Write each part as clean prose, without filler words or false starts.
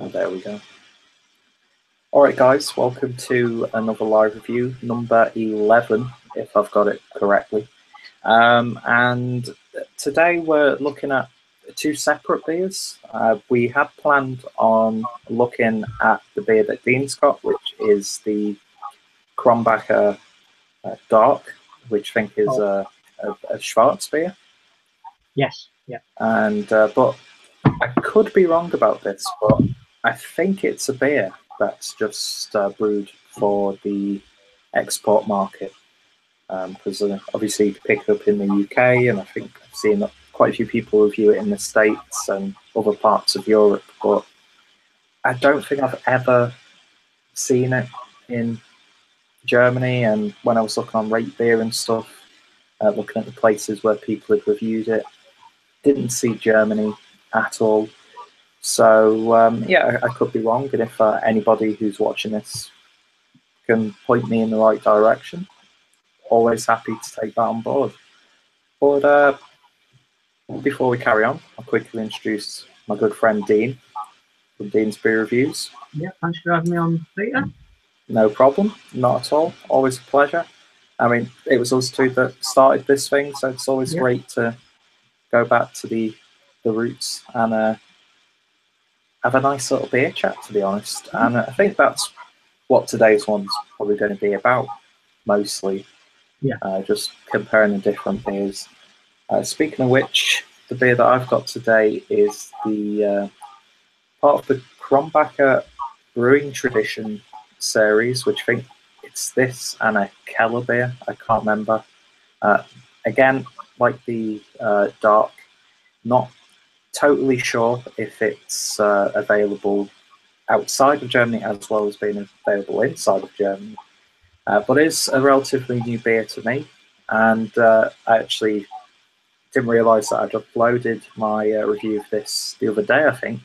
Oh, there we go. All right, guys, welcome to another live review, number 11, if I've got it correctly. And today we're looking at two separate beers. We had planned on looking at the beer that Dean's got, which is the Krombacher Dark, which I think is a Schwarz beer. Yes, yeah. And but I could be wrong about this, but I think it's a beer that's just brewed for the export market. Because obviously you can pick it up in the UK, and I think I've seen quite a few people review it in the States and other parts of Europe, but I don't think I've ever seen it in Germany. And when I was looking on Rate Beer and stuff, looking at the places where people had reviewed it, didn't see Germany at all. So yeah, I could be wrong, and if anybody who's watching this can point me in the right direction, always happy to take that on board. But before we carry on, I'll quickly introduce my good friend Dean from Dean's Beer Reviews. Yeah, thanks for having me on, Peter. No problem, not at all. Always a pleasure. I mean, it was us two that started this thing, so it's always great to go back to the roots and have a nice little beer chat, to be honest. And I think that's what today's one's probably going to be about, mostly. Yeah. Just comparing the different beers. Speaking of which, the beer that I've got today is the part of the Krombacher Brewing Tradition series, which I think it's this and a Keller beer. I can't remember. Again, like the Dark, not totally sure if it's available outside of Germany as well as being available inside of Germany. But it's a relatively new beer to me, and I actually didn't realise that I'd uploaded my review of this the other day, I think.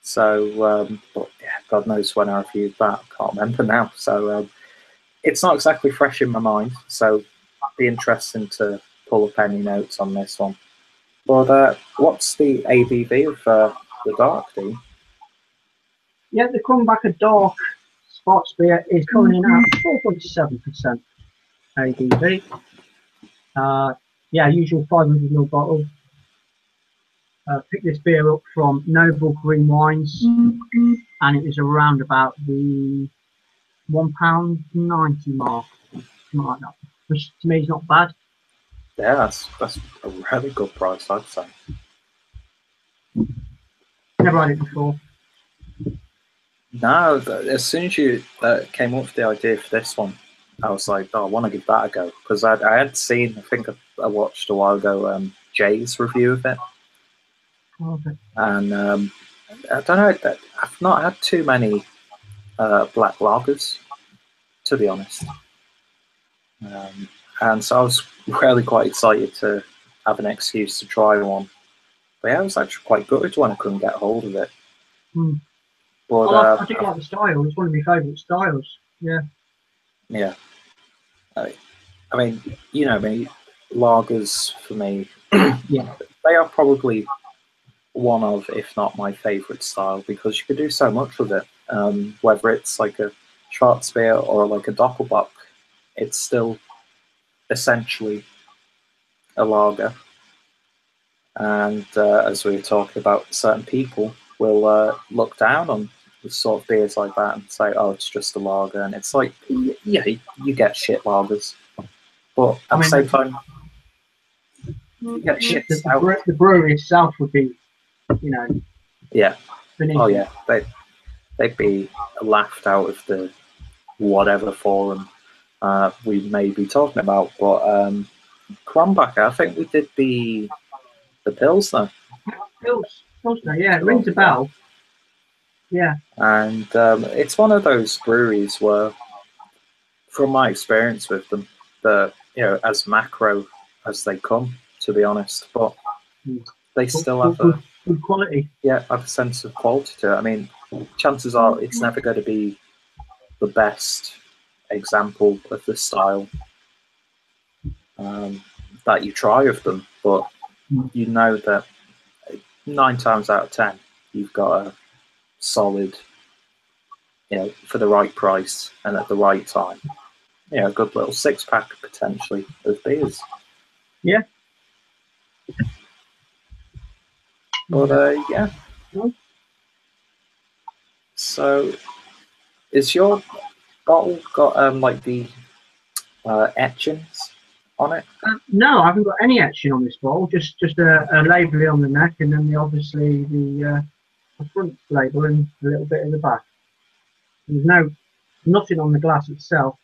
So, but yeah, God knows when I reviewed that. I can't remember now. So it's not exactly fresh in my mind. So it'd be interesting to pull up any notes on this one. But what's the ABV of the Dark, Dean? Yeah, the Krombacher Dark Sports beer is coming in at 4.7% ABV. Yeah, usual 500ml bottle. Picked this beer up from Noble Green Wines, and it was around about the £1.90 mark, something like that, which to me is not bad. Yeah, that's a really good price, I'd say. Never had it before. No, as soon as you came up with the idea for this one, I was like, oh, I want to give that a go. Because I had seen, I think I watched a while ago, Jay's review of it. Okay. And I don't know, I've not had too many black lagers, to be honest. And so I was really quite excited to have an excuse to try one. But yeah, I was actually quite gutted when I couldn't get hold of it. But, I do like the style. It's one of my favourite styles. Yeah. Yeah. I mean, you know me, lagers for me, Yeah. they are probably one of, if not my favourite style, because you can do so much with it. Whether it's like a Schwarzbier or like a Doppelbock, it's still essentially a lager. And as we were talking about, certain people will look down on the sort of beers like that and say, oh, it's just a lager. And it's like, yeah, you get shit lagers. But at the same time, you get shit out. The brewery itself would be, you know. Yeah. Beneath. Oh, yeah. They'd be laughed out of the whatever forum we may be talking about. But Krombacher, I think we did the Pilsner. Pilsner, yeah, it rings a bell. Yeah. And it's one of those breweries where, from my experience with them, as macro as they come, to be honest, but they still have good quality. Yeah, have a sense of quality to it. I mean, chances are it's never going to be the best example of the style that you try of them, but you know that 9 times out of 10 you've got a solid, for the right price and at the right time. A good little 6-pack potentially of beers. Yeah. But yeah. So, is your bottle got like the etchings on it? No, I haven't got any etching on this bottle. Just a label on the neck, and then obviously the front label and a little bit in the back. There's nothing on the glass itself.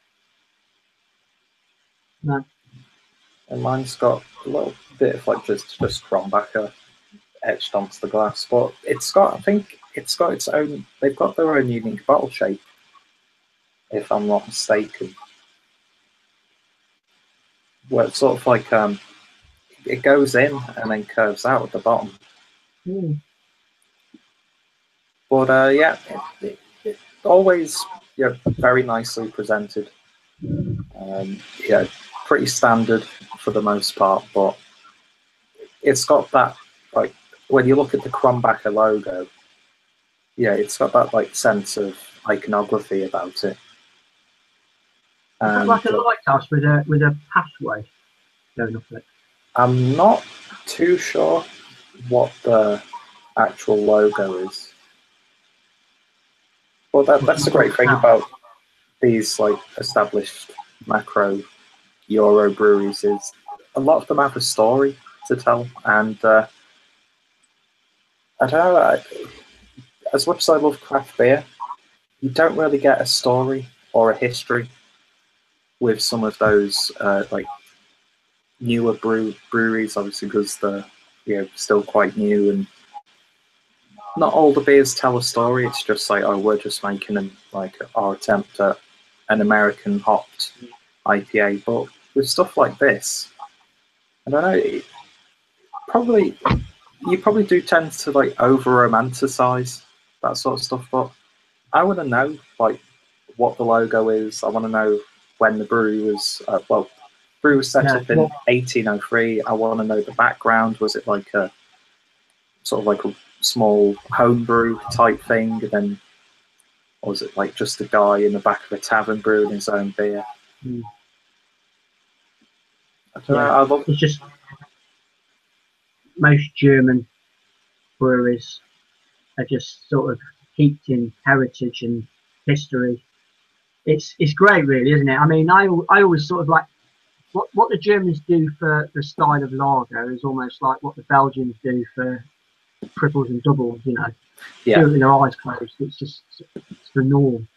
No. And mine's got a little bit of like just Krombacher etched onto the glass, but I think it's got its own. They've got their own unique bottle shape, if I'm not mistaken. Well, it's sort of like it goes in and then curves out at the bottom. But yeah, it always very nicely presented. Pretty standard for the most part, but it's got that, like, when you look at the Krombacher logo, it's got that like sense of iconography about it. It's like a lighthouse with a pathway going up it. I'm not too sure what the actual logo is. Well, that's the great thing about these like established macro Euro breweries is a lot of them have a story to tell, and I don't know. As much as I love craft beer, you don't really get a story or a history with some of those like newer breweries, obviously, because they're still quite new, and not all the beers tell a story. It's just like, we're just making our attempt at an American hopped IPA. But with stuff like this, I don't know. You probably do tend to like over romanticize that sort of stuff. But I want to know like what the logo is. I want to know when the brewery was. Brew was set up in 1803. I want to know the background. Was it like a sort of like a small homebrew type thing, and then, or was it like just a guy in the back of a tavern brewing his own beer? It's just most German breweries are just sort of heaped in heritage and history. It's great, really, isn't it? I mean, I always sort of like what the Germans do for the style of lager is almost like what the Belgians do for triples and doubles, do it with their eyes closed. It's the norm.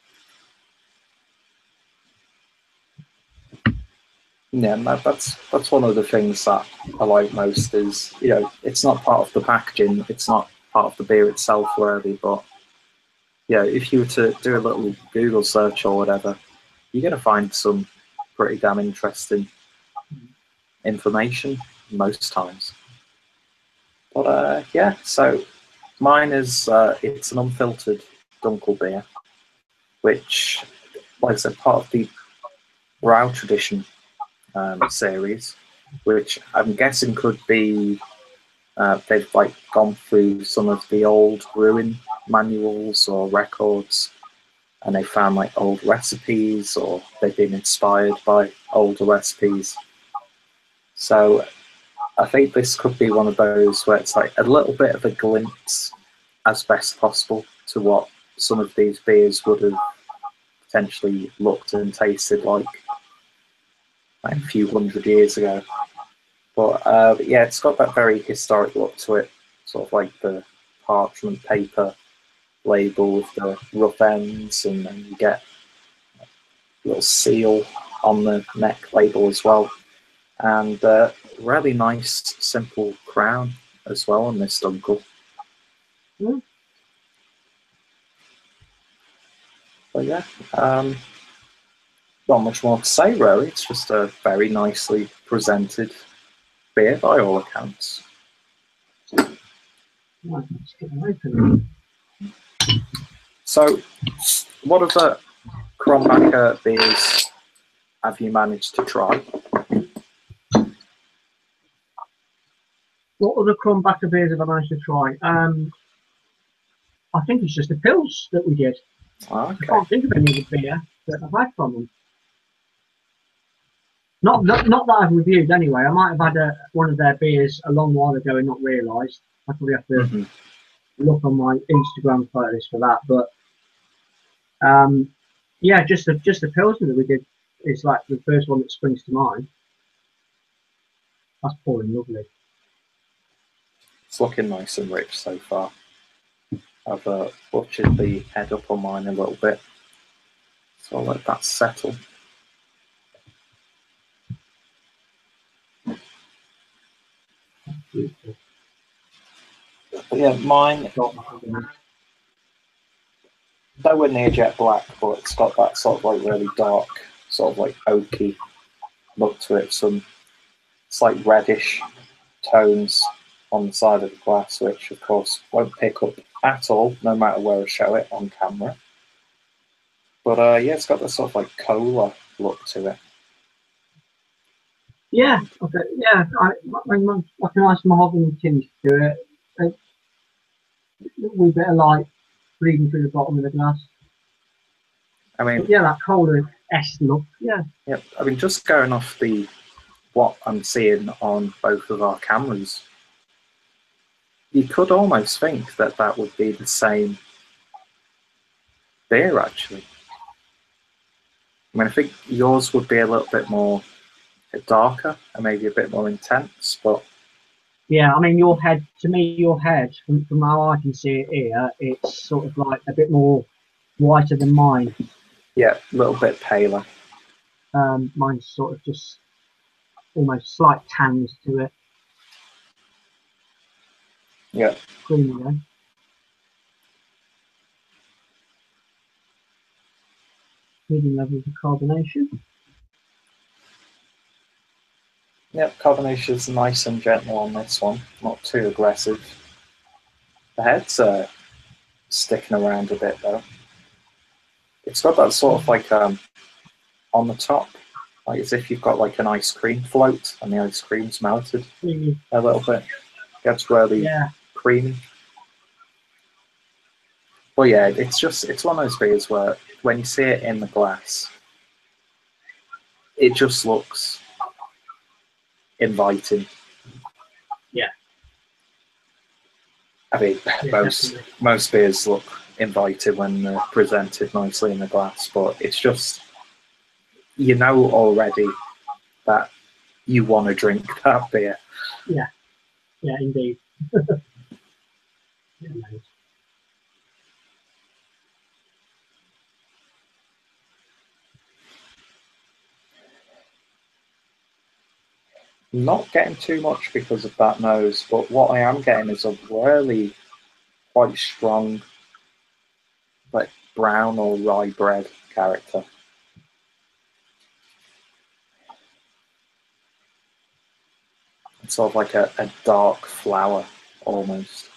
Yeah, that's one of the things that I like most is, it's not part of the packaging, it's not part of the beer itself really, but if you were to do a little Google search or whatever, you're going to find some pretty damn interesting information most times. But so mine is it's an unfiltered Dunkel beer, which, like I said, part of the Brau tradition series, which I'm guessing could be they've like gone through some of the old brewing manuals or records, and they found like old recipes, or they've been inspired by older recipes. So I think this could be one of those where it's like a little bit of a glimpse as best possible to what some of these beers would have potentially looked and tasted like a few hundred years ago. But it's got that very historic look to it, sort of like the parchment paper label with the rough ends, and then you get a little seal on the neck label as well, and really nice simple crown as well on this Dunkel. But not much more to say really. It's just a very nicely presented beer by all accounts. So, what other Krombacher beers have you managed to try? What other Krombacher beers have I managed to try? I think it's just the pills that we did. Okay. I can't think of any other beer that I've had from them. Not that I've reviewed anyway. I might have had one of their beers a long while ago and not realised. I probably have to look on my Instagram photos for that. But yeah, just the Pilsner that we did is like the first one that springs to mind. That's pouring lovely. It's looking nice and rich so far. I've butchered the head up on mine a little bit, so I'll let that settle. Beautiful. But yeah, mine nowhere near jet black, but it's got that sort of like really dark, sort of like oaky look to it. Some slight reddish tones on the side of the glass, which of course won't pick up at all, no matter where I show it on camera. But yeah, it's got this sort of like cola look to it. Yeah, okay, yeah, like a nice mahogany tinge to it. A wee bit of light bleeding through the bottom of the glass. I mean, but yeah, that cola-esque look, yeah. Yeah, I mean, just going off what I'm seeing on both of our cameras, you could almost think that that would be the same beer, actually. I mean, I think yours would be a little bit more darker and maybe a bit more intense, but... Yeah, I mean, your head, from how I can see it here, it's sort of like a bit more whiter than mine. Yeah, a little bit paler. Mine's sort of just almost slight tans to it. Yeah. Creamy then. Medium levels of carbonation. Yep, carbonation is nice and gentle on this one, not too aggressive. The head's sticking around a bit though. It's got that sort of like on the top, like as if you've got like an ice cream float and the ice cream's melted a little bit. Gets really creamy. But yeah, it's one of those beers where when you see it in the glass, it just looks inviting. Yeah. I mean, most beers look inviting when they're presented nicely in the glass, but it's just, you know already that you want to drink that beer. Yeah, yeah, indeed. Yeah, nice. Not getting too much because of that nose, but what I am getting is a really quite strong, like brown or rye bread character. It's sort of like a dark flour almost.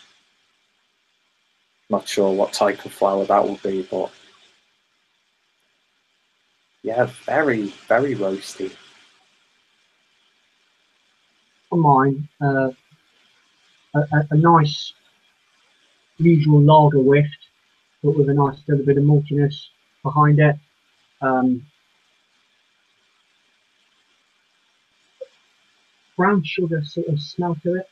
Not sure what type of flour that would be, but yeah, very, very roasty. For mine, a nice usual lager whiff, but with a nice little bit of maltiness behind it. Brown sugar sort of smell to it.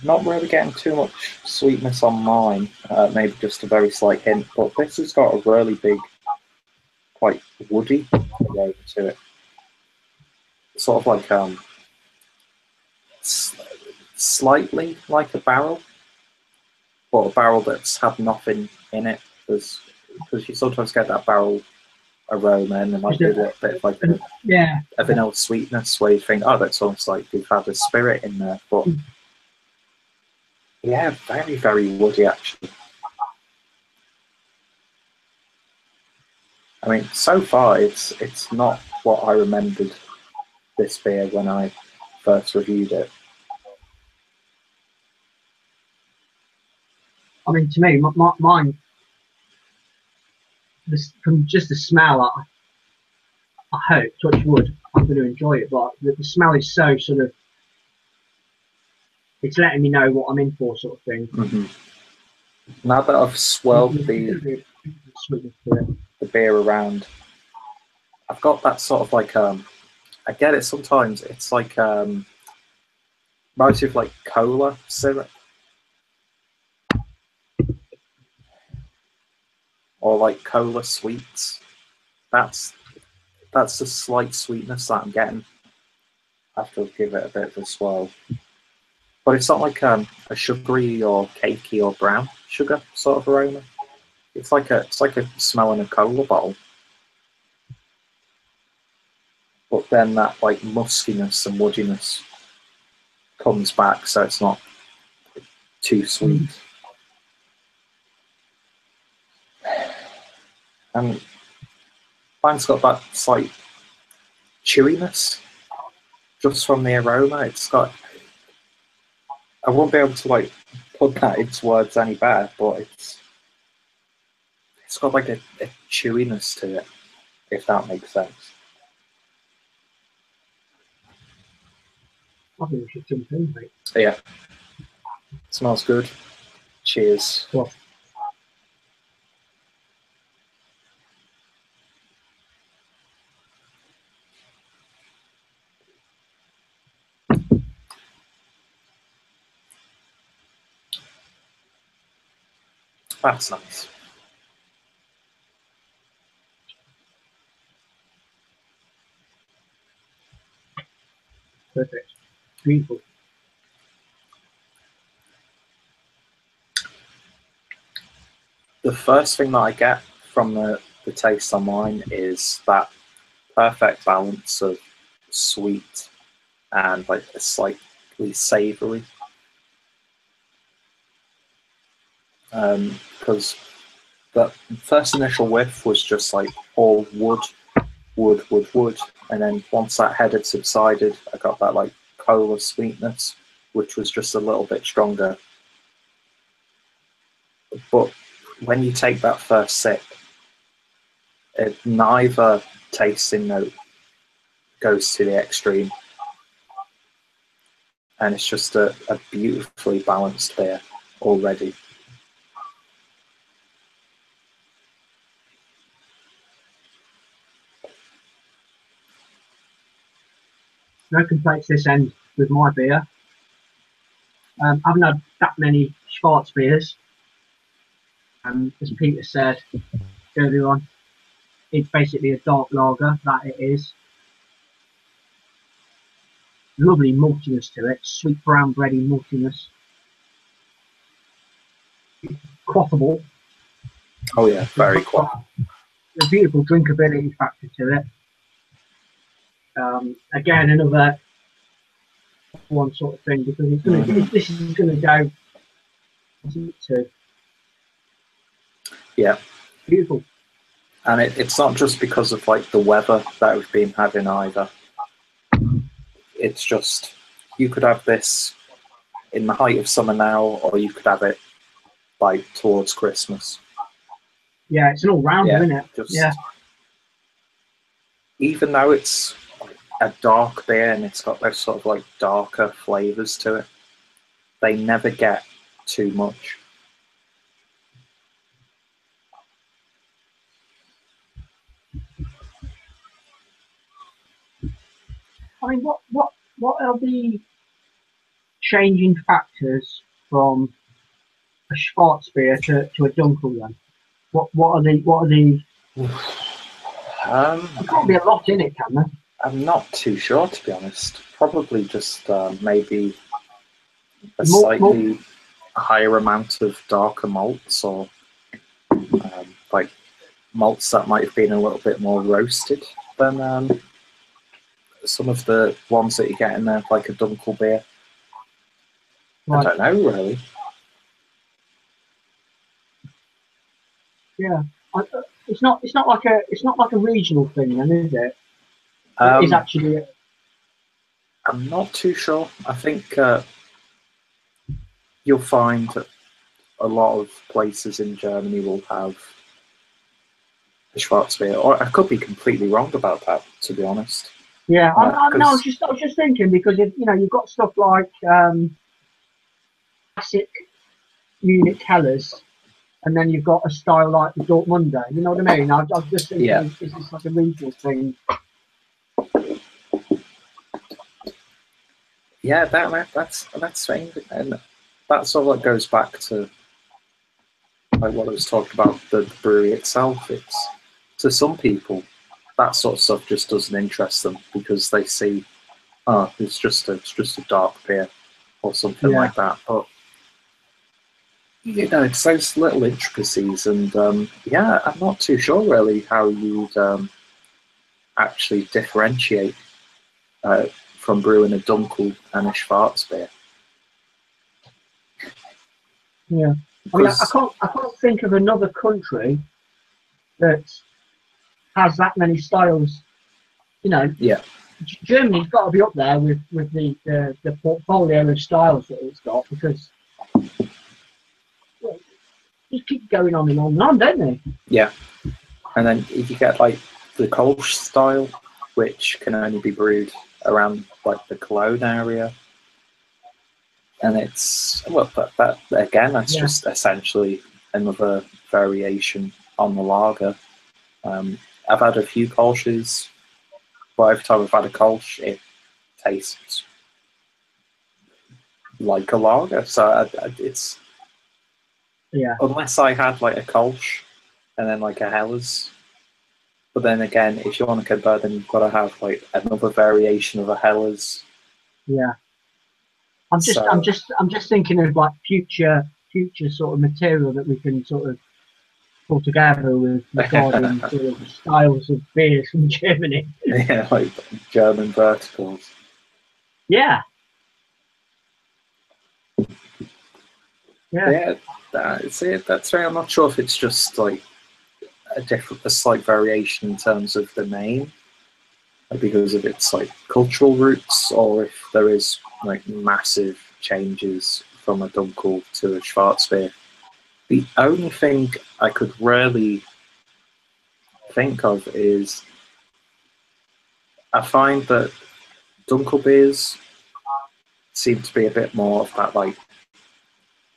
Not really getting too much sweetness on mine, maybe just a very slight hint, but this has got a really big, quite woody aroma to it. Sort of like slightly like a barrel, but a barrel that's had nothing in it, because you sometimes get that barrel aroma and there might be a little bit of like a vanilla sweetness where you think, oh, that's almost like you've had a spirit in there, but yeah, very, very woody actually. I mean, so far it's not what I remembered this beer when I first reviewed it. I mean, to me, mine, from just the smell, I hope, touch wood, I'm going to enjoy it, but the smell is so sort of it's letting me know what I'm in for, sort of thing. Mm-hmm. Now that I've swirled the beer around, I've got that sort of like I get it sometimes. It's like reminds me of like cola syrup, or like cola sweets. That's the slight sweetness that I'm getting after I give it a bit of a swirl. But it's not like a sugary or cakey or brown sugar sort of aroma. It's like a smelling a cola bottle. But then that like muskiness and woodiness comes back, so it's not too sweet. And mine's got that slight chewiness just from the aroma. It's got, I won't be able to like put that into words any better, but it's got like a chewiness to it, if that makes sense. I think we should jump in, mate. Yeah. Smells good. Cheers. Well, that's nice. perfect. Beautiful. The first thing that I get from the taste on wine is that perfect balance of sweet and like a slightly savoury. Because the first initial whiff was just like all wood, and then once that head had subsided, I got that like cola sweetness, which was just a little bit stronger. But when you take that first sip, neither tasting note goes to the extreme, and it's just a beautifully balanced beer already. No complaints this end with my beer. I haven't had that many Schwarz beers. As Peter said earlier on, it's basically a dark lager, that it is. Lovely maltiness to it, sweet brown bready maltiness. Quaffable. Oh yeah, very quaffable. A beautiful drinkability factor to it. Again, another one sort of thing, because it's going to, this is going to go to. Yeah. Beautiful. And it's not just because of like the weather that we've been having either. It's just, you could have this in the height of summer now, or you could have it like towards Christmas. Yeah, it's an all-rounder, isn't it? Yeah. Even though it's a dark beer and it's got those sort of like darker flavours to it, they never get too much. I mean, what are the changing factors from a Schwarz beer to a Dunkel then? What are the there can't be a lot in it, can there? I'm not too sure, to be honest. Probably just maybe a slightly higher amount of darker malts, or like malts that might have been a little bit more roasted than some of the ones that you get in there, like a Dunkel beer. Right. I don't know, really. Yeah, it's not like a regional thing, then, is it? It's actually. I'm not too sure. I think you'll find that a lot of places in Germany will have a Schwarz beer, or I could be completely wrong about that, to be honest. Yeah, I was just thinking, because if, you've got stuff like classic Munich Helles, and then you've got a style like the Dortmunder. You know what I mean? I was just thinking, Yeah. is this like a regional thing? Yeah, that's strange, and that sort of like goes back to like what I was talking about the brewery itself. It's to some people that sort of stuff just doesn't interest them because they see, oh, it's just a dark beer or something Yeah. like that. But you know, it's those little intricacies, and yeah, I'm not too sure really how you'd actually differentiate from brewing a Dunkel and a Schwarzbier. Yeah. I mean, I can't think of another country that has that many styles. You know, Yeah, Germany's got to be up there with the portfolio of styles that it's got, because well, they keep going on and on and on, don't they? yeah. And then if you get like the Kolsch style, which can only be brewed around like the Cologne area, and it's well, that again, that's just essentially another variation on the lager. I've had a few Kolsches, but every time I've had a Kolsch, it tastes like a lager. So it's unless I had like a Kolsch and then like a Helles. But then again, if you want to convert, then you've got to have like another variation of a Helles. Yeah. I'm just thinking of like future sort of material that we can sort of pull together with regarding sort of styles of beers from Germany. Yeah, like German verticals. Yeah. Yeah. Yeah, that's it. That's right. I'm not sure if it's just like a slight variation in terms of the name, because of its like cultural roots, or if there is like massive changes from a Dunkel to a Schwarzbier. The only thing I could really think of is I find that Dunkel beers seem to be a bit more of that like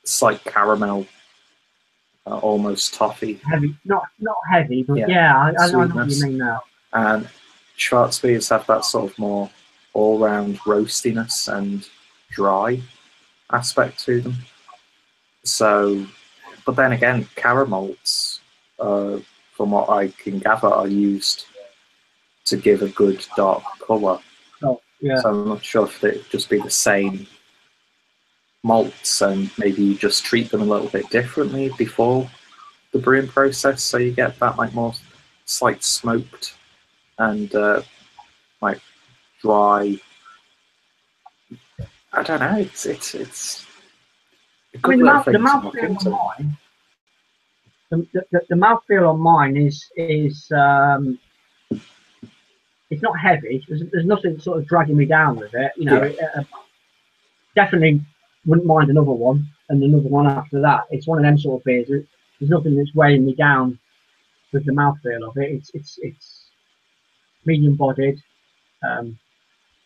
slight caramel, almost toffee. Heavy, not heavy, but yeah, I know what you mean now. And Schwarzbiers have that sort of more all-round roastiness and dry aspect to them. So, but then again, caramels, from what I can gather, are used to give a good dark colour. Oh, yeah. So I'm not sure if they'd just be the same malts, and maybe you just treat them a little bit differently before the brewing process, so you get that like more slight smoked and like dry. I don't know. It's a good little thing to look into. The mouthfeel on mine is it's not heavy. There's nothing sort of dragging me down with it. You know, definitely wouldn't mind another one and another one after that. It's one of them sort of beers. There's nothing that's weighing me down with the mouthfeel of it. It's medium bodied.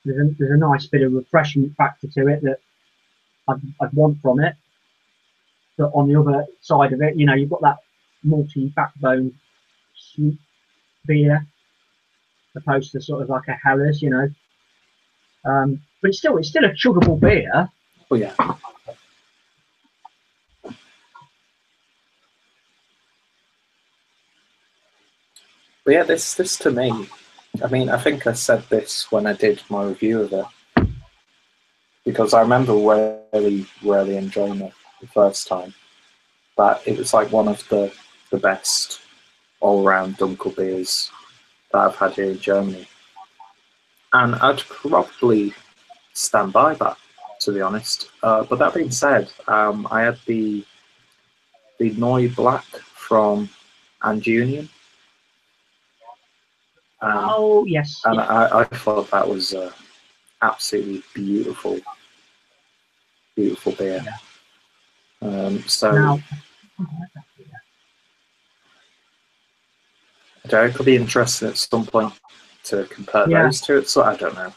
There's a nice bit of refreshment factor to it that I'd want from it. But on the other side of it, you know, you've got that malty backbone sweet beer, opposed to sort of like a Helles, you know. But it's still a chuggable beer. Oh yeah. But yeah, this to me, I mean, I think I said this when I did my review of it, because I remember really enjoying it the first time. But it was like one of the best all-round Dunkel beers that I've had here in Germany. And I'd probably stand by that, to be honest. But that being said, I had the Neu Black from Anjunian. Oh yes. And I thought that was absolutely beautiful beer. Yeah. So now, it could be interesting at some point to compare those two. So I don't know,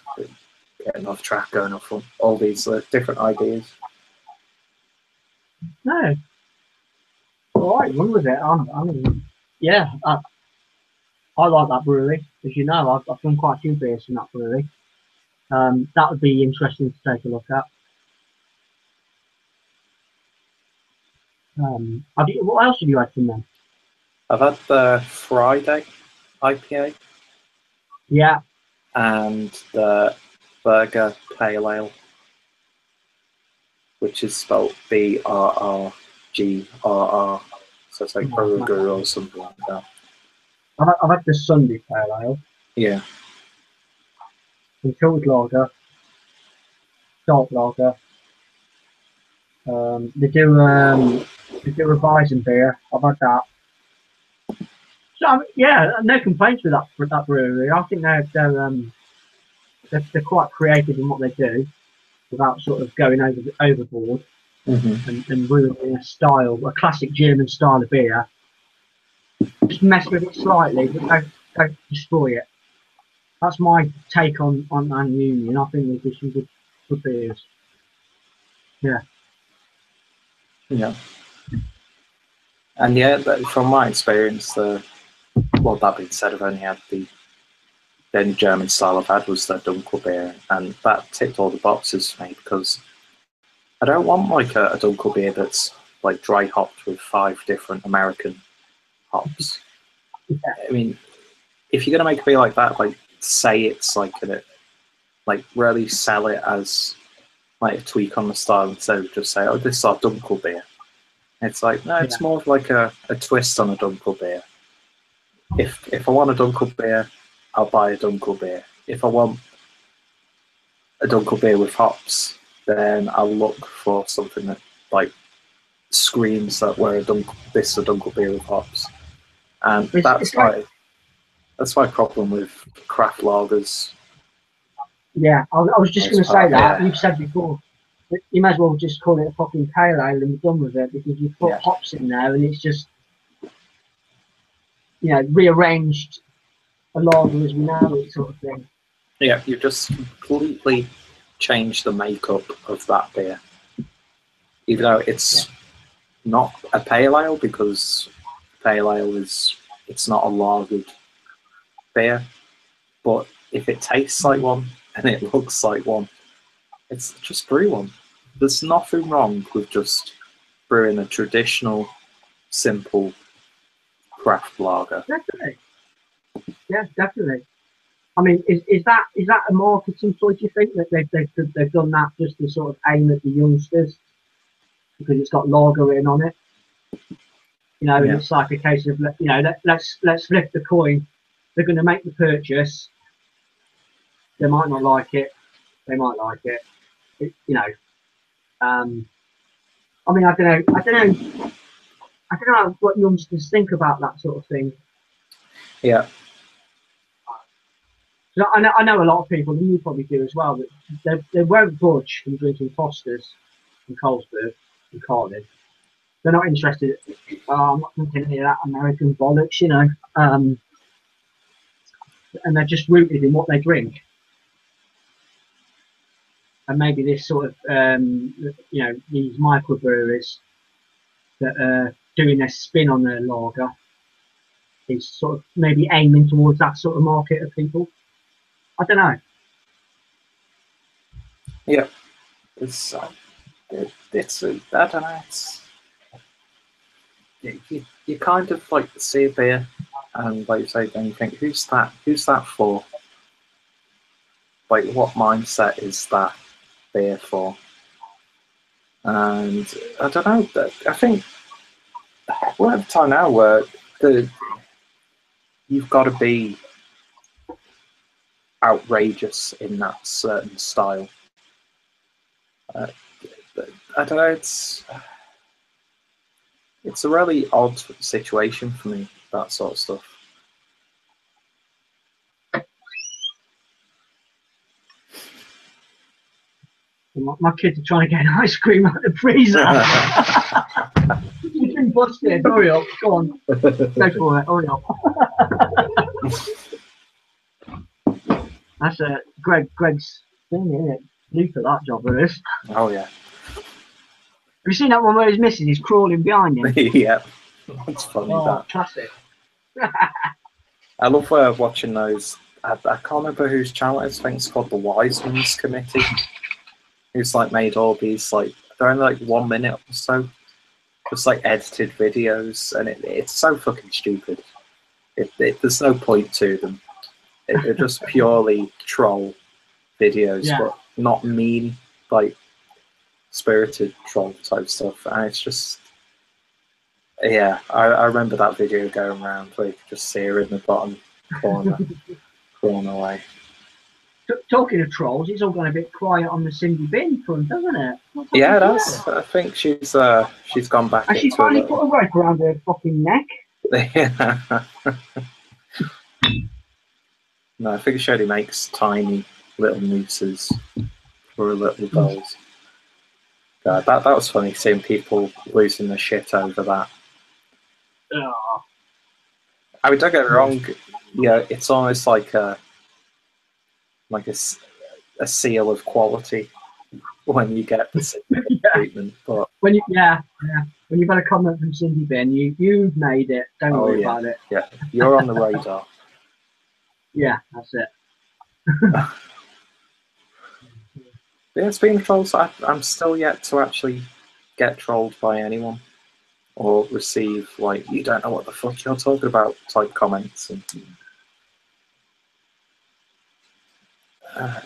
getting off track, going off on all these different ideas. No. All right, run with it. I mean, yeah, I like that brewery. As you know, I've done quite a few beers from that brewery. That would be interesting to take a look at. What else have you had from them? I've had the Friday IPA. Yeah. And the Burger Pale Ale, which is spelled BRRGRR. So it's like burger or something like that. I've had the Sunday Pale Ale. Yeah. The Cold Lager. Salt Lager. They do a Weizen beer. I've had that. So yeah, no complaints with that brewery. I think they're quite creative in what they do, without sort of going overboard and ruining a classic German style of beer. Just mess with it slightly, but don't destroy it. That's my take on Union. I think they do some good beers. Yeah. Yeah. And yeah, from my experience, well, that being said, I've only had the only German style I've had was the Dunkel beer, and that ticked all the boxes for me because I don't want like a Dunkel beer that's like dry hopped with 5 different American hops. Yeah. I mean, if you're gonna make a beer like that, like say it's like really sell it as like a tweak on the style instead of just say, oh, this is our Dunkel beer. It's like, no, it's more of like a twist on a Dunkel beer. If I want a Dunkel beer, I'll buy a Dunkel beer. If I want a Dunkel beer with hops, then I'll look for something that like screams that this is a Dunkel beer with hops. And that's my problem with craft lagers. Yeah, I was just going to say that. You've said before, you might as well just call it a fucking pale ale and be done with it, because you put hops in there and it's just, rearranged a lager as we know it, sort of thing. Yeah, you've just completely changed the makeup of that beer. Even though it's not a pale ale, because pale ale it's not a lagered beer, but if it tastes like one and it looks like one, it's just brew one. There's nothing wrong with just brewing a traditional, simple craft lager. Definitely. Yeah, definitely. I mean, is that a marketing choice? You think that they've done that just to sort of aim at the youngsters because it's got lager written on it? And it's like a case of let's flip the coin. They're going to make the purchase. They might not like it. They might like it. I mean, I don't know what youngsters think about that sort of thing. Yeah. So I know a lot of people, and you probably do as well, that they won't budge from drinking Fosters and Carlsberg and Cardiff. They're not interested. I'm not drinking any of that American bollocks, and they're just rooted in what they drink. And maybe this sort of, these microbreweries that are doing their spin on their lager is sort of maybe aiming towards that sort of market of people. I don't know. Yeah, I don't know. You kind of like see a beer, and like you say, then you think, who's that? Who's that for? Like, what mindset is that beer for? And I don't know. I think we're at a time now where you've got to be outrageous in that certain style. I don't know. It's a really odd situation for me, that sort of stuff. My kids are trying to get ice cream out of the freezer. You've been busted. Hurry up. Go on. Go for it. Hurry up. That's Greg's thing, isn't it? New for that job, it is. Oh, yeah. you seen that one where his missus is crawling behind him? Yeah, that's funny. Oh, That classic. I love watching those. I can't remember whose channel it is. I think it's called the Wiseman's Committee. Who's like made all these like they're only like 1 minute or so, just like edited videos, and it's so fucking stupid. There's no point to them. They're just purely troll videos, Yeah. but not mean, like spirited troll type stuff. And it's just, yeah, I remember that video going around where you could just see her in the bottom corner, crawling away. Talking of trolls, it's all gone a bit quiet on the Cindy Bin front, doesn't it? Yeah, it has. I think she's gone back. Has she finally put a rope around her fucking neck? No, I think she only makes tiny little nooses for her little dolls. That was funny, seeing people losing their shit over that. Oh. I mean, don't get me wrong. Yeah, it's almost like a seal of quality when you get the treatment. But when you've got a comment from Cindy Bin, you've made it. Don't worry about it. Yeah, you're on the radar. Yeah, that's it. Yeah, speaking of trolls, I'm still yet to actually get trolled by anyone or receive like "you don't know what the fuck you're talking about" type comments. And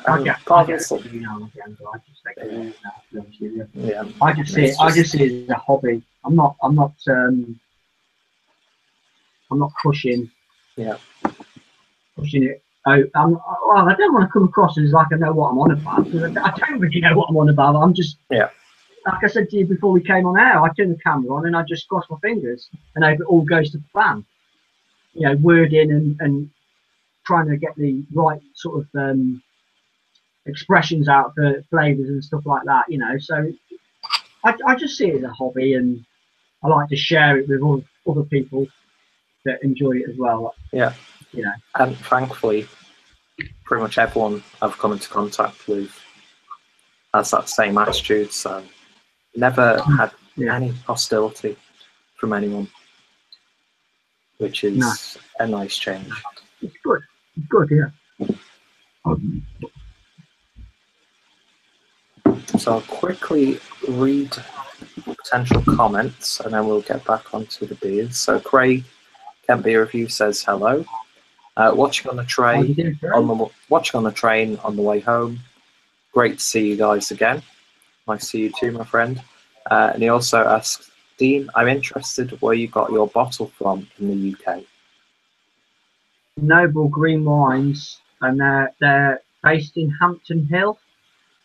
I just see it as a hobby. I'm not pushing. Yeah. Pushing it. I don't want to come across as like I know what I'm on about, because I don't really know what I'm on about. I'm just, like I said to you before we came on air, I turn the camera on and I just cross my fingers and hope it all goes to plan. You know, wording and trying to get the right sort of expressions out for flavours and stuff like that, you know. So I just see it as a hobby, and I like to share it with all other people that enjoy it as well. Yeah. You know. And thankfully, pretty much everyone I've come into contact with has that same attitude, so never had any hostility from anyone, which is a nice change. It's good. It's good, yeah. So I'll quickly read potential comments and then we'll get back onto the beers. So Craig, Kent Beer Review says hello. Watching on the train on the way home. Great to see you guys again. Nice to see you too, my friend. And he also asks, Dean, I'm interested where you got your bottle from in the UK. Noble Green Wines, and they're based in Hampton Hill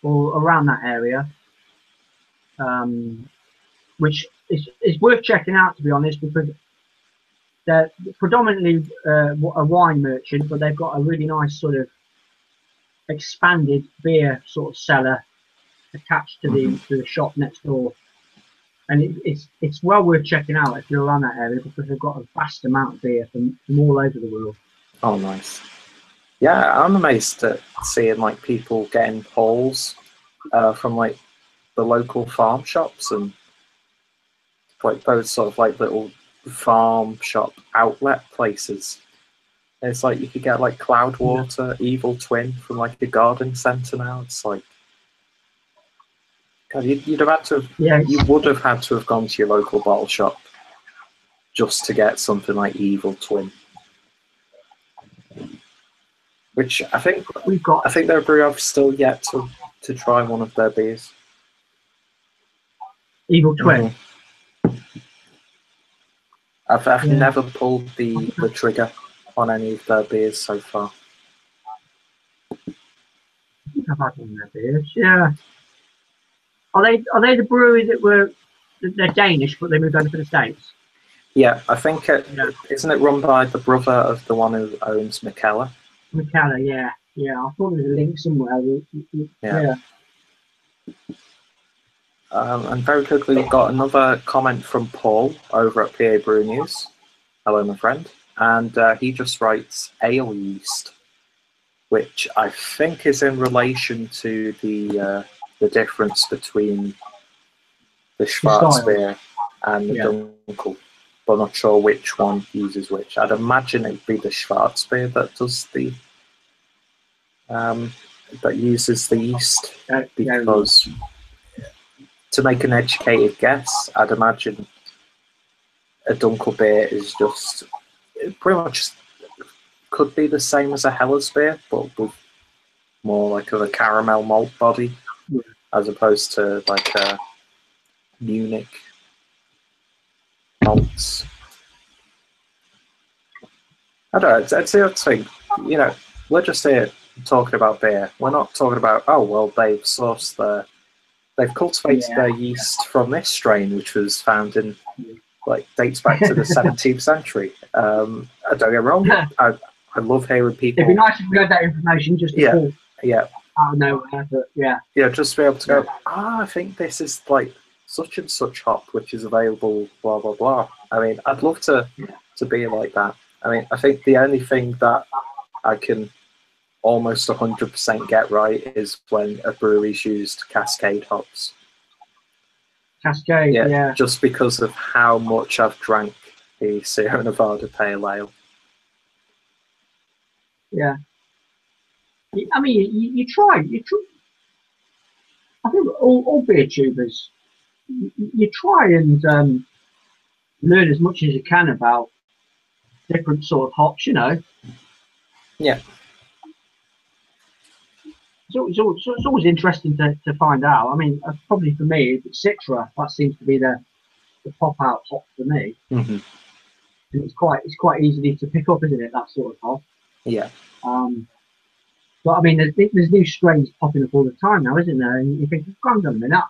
or around that area, which is worth checking out, to be honest, because they're predominantly a wine merchant, but they've got a really nice sort of expanded beer sort of cellar attached to the shop next door, and it's well worth checking out if you're around that area, because they've got a vast amount of beer from all over the world. Oh, nice. Yeah, I'm amazed at seeing like people getting hauls from like the local farm shops and like those sort of like little farm shop outlet places. It's like you could get like Cloudwater, Evil Twin from like a garden centre now. It's like, God, you'd have had to. You would have had to have gone to your local bottle shop just to get something like Evil Twin. Which I think I think they're a brew I've still yet to try one of their beers. Evil Twin. I've never pulled the trigger on any of their beers so far. I've had one of their beers, yeah. Are they the brewery they're Danish, but they moved over to the States? Yeah, I think isn't it run by the brother of the one who owns McKellar? McKellar, yeah. I thought there was a link somewhere. Yeah. And very quickly, we've got another comment from Paul over at PA Brew News. Hello, my friend. And he just writes ale yeast, which I think is in relation to the difference between the Schwarzbier and the Dunkel, but I'm not sure which one uses which. I'd imagine it'd be the Schwarzbier that does the that uses the yeast, because to make an educated guess, I'd imagine a Dunkel beer is just pretty much could be the same as a Hellas beer, but with more like of a caramel malt body, as opposed to like a Munich malts. I don't know. It's the other thing. You know, we're just here talking about beer. We're not talking about, oh well, they've cultivated their yeast from this strain, which was found in dates back to the 17th century. I don't get me wrong. I love hearing people. It'd be nice if we had that information just before. Yeah. I know, but yeah, just to be able to go, I think this is like such and such hop, which is available, blah, blah, blah. I mean, I'd love to be like that. I mean, I think the only thing that I can almost 100% get right is when a brewery's used Cascade hops. Cascade, yeah. Just because of how much I've drank the Sierra Nevada Pale Ale. Yeah. I mean, you try. I think all beer tubers, you try and learn as much as you can about different sort of hops, you know. Yeah. It's always interesting to find out. I mean, probably for me, if it's Citra, that seems to be the pop-out hop for me. Mm-hmm. And it's quite easy to pick up, isn't it, that sort of hop? Yeah. But I mean, there's new strains popping up all the time now, isn't there? And you think, hang on a minute.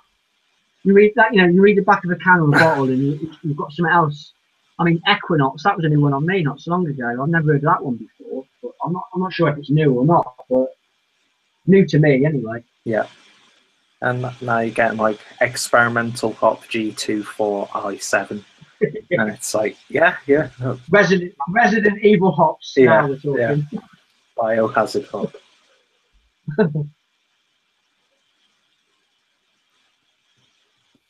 You read that, you read the back of a can or a bottle, and you've got something else. I mean, Equinox, that was a new one on me not so long ago. I've never heard of that one before, but I'm not sure if it's new or not, but new to me anyway. Yeah. And now you're getting like experimental hop G24I7. And it's like, yeah. Resident Evil hops. Now we're talking. Yeah. Biohazard hop.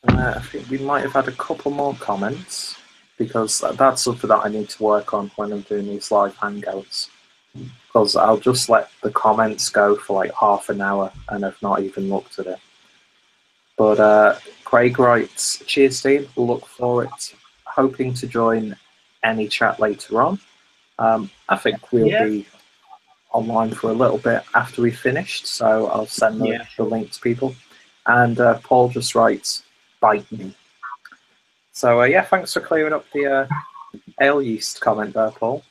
I think we might have had a couple more comments, because that's something that I need to work on when I'm doing these live hangouts. Because I'll just let the comments go for like half an hour and I've not even looked at it. But Craig writes, cheers team, we'll look forward, hoping to join any chat later on. I think we'll be online for a little bit after we finished, so I'll send the link to people. And Paul just writes, bite me. So thanks for clearing up the ale yeast comment there, Paul.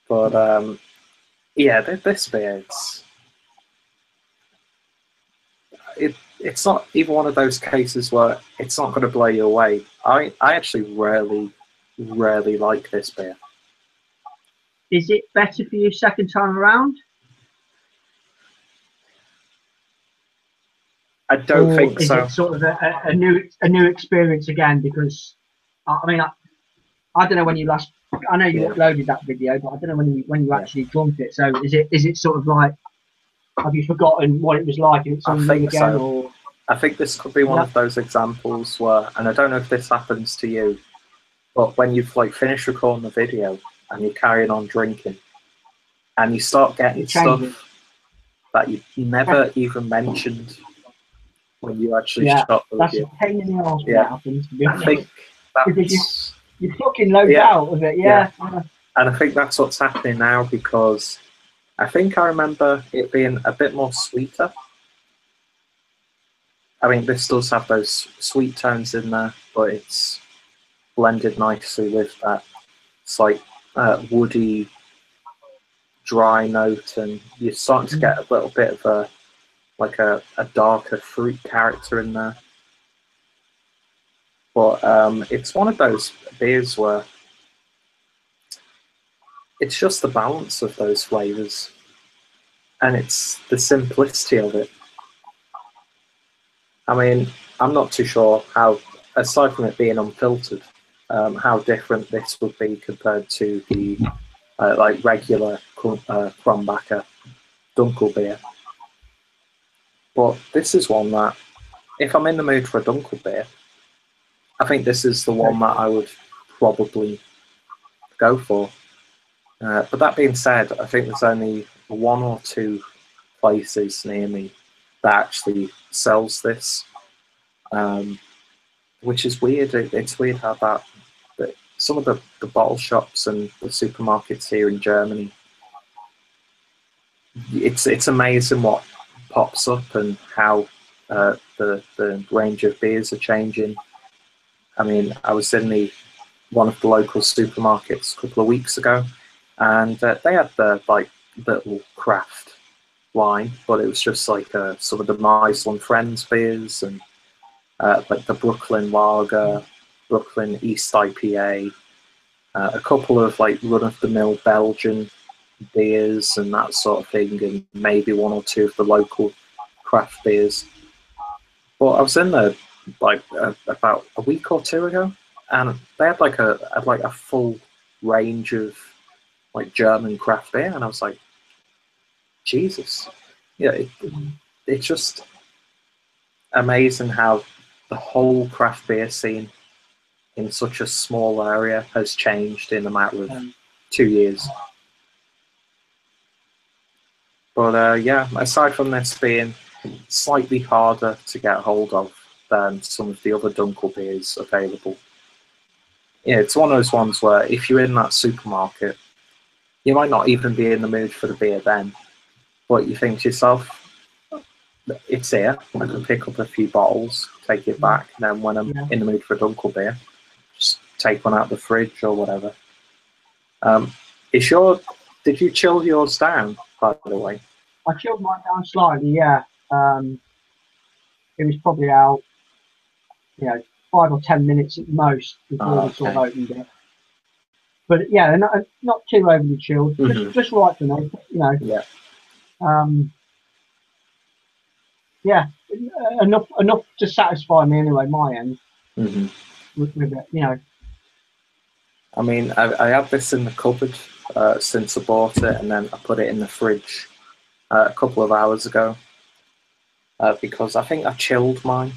But this beer, it's not even one of those cases where it's not going to blow you away. I actually really like this beer. Is it better for you second time around? I don't think so. Is it sort of a new experience again? Because I mean, I don't know when you last. I know you uploaded that video, but I don't know when you actually drunk it. So is it sort of like, have you forgotten what it was like? It's something again, or I think this could be one of those examples where, and I don't know if this happens to you, but when you've like finished recording the video and you're carrying on drinking, and you start getting stuff that you never even mentioned when you actually shot the that's video. A pain in the arse when that happens, to be honest. I think that's... You fucking load out of it, And I think that's what's happening now, because I think I remember it being a bit more sweeter. I mean, this does have those sweet tones in there, but it's blended nicely with that slight woody, dry note, and you're starting to get a little bit of a darker fruit character in there. But it's one of those beers where it's just the balance of those flavours, and it's the simplicity of it. I mean, I'm not too sure how, aside from it being unfiltered, how different this would be compared to the regular Krombacher Dunkel beer. But this is one that if I'm in the mood for a Dunkel beer, I think this is the one that I would probably go for. But that being said, I think there's only 1 or 2 places near me that actually sells this, which is weird. It's weird how that some of the bottle shops and the supermarkets here in Germany, it's amazing what pops up and how the range of beers are changing. I mean, I was in one of the local supermarkets a couple of weeks ago, and they had the little craft line, but it was just like some of the Meisel and Friends beers, and like the Brooklyn Lager, Brooklyn East IPA, a couple of like run-of-the-mill Belgian beers and that sort of thing, and maybe 1 or 2 of the local craft beers. But I was in there like about a week or 2 ago, and they had like a full range of like German craft beer, and I was like, Jesus, yeah, it's just amazing how the whole craft beer scene in such a small area has changed in a matter of 2 years. But yeah, aside from this being slightly harder to get hold of than some of the other Dunkel beers available, yeah, it's one of those ones where if you're in that supermarket, you might not even be in the mood for the beer then, but you think to yourself, it's here, I can pick up a few bottles, take it back, and then when I'm in the mood for a Dunkel beer, just take one out of the fridge or whatever. Did you chill yours down, by the way? I chilled mine down slightly, yeah. It was probably out, 5 or 10 minutes at most before we sort of opened it. But yeah, not too overly chilled, just right for me, Yeah. Yeah, enough to satisfy me anyway, my end. With it, I mean, I had this in the cupboard since I bought it, and then I put it in the fridge a couple of hours ago because I think I chilled mine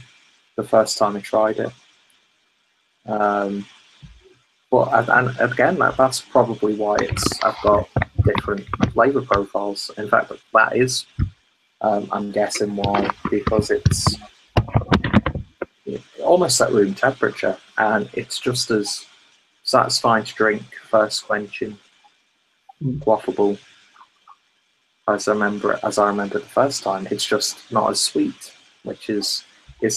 the first time I tried it. But and again, that's probably why I've got different flavour profiles. In fact, that is, I'm guessing why, because it's almost at room temperature, and it's just as satisfying to drink, first quenching, quaffable as I remember the first time. It's just not as sweet, which is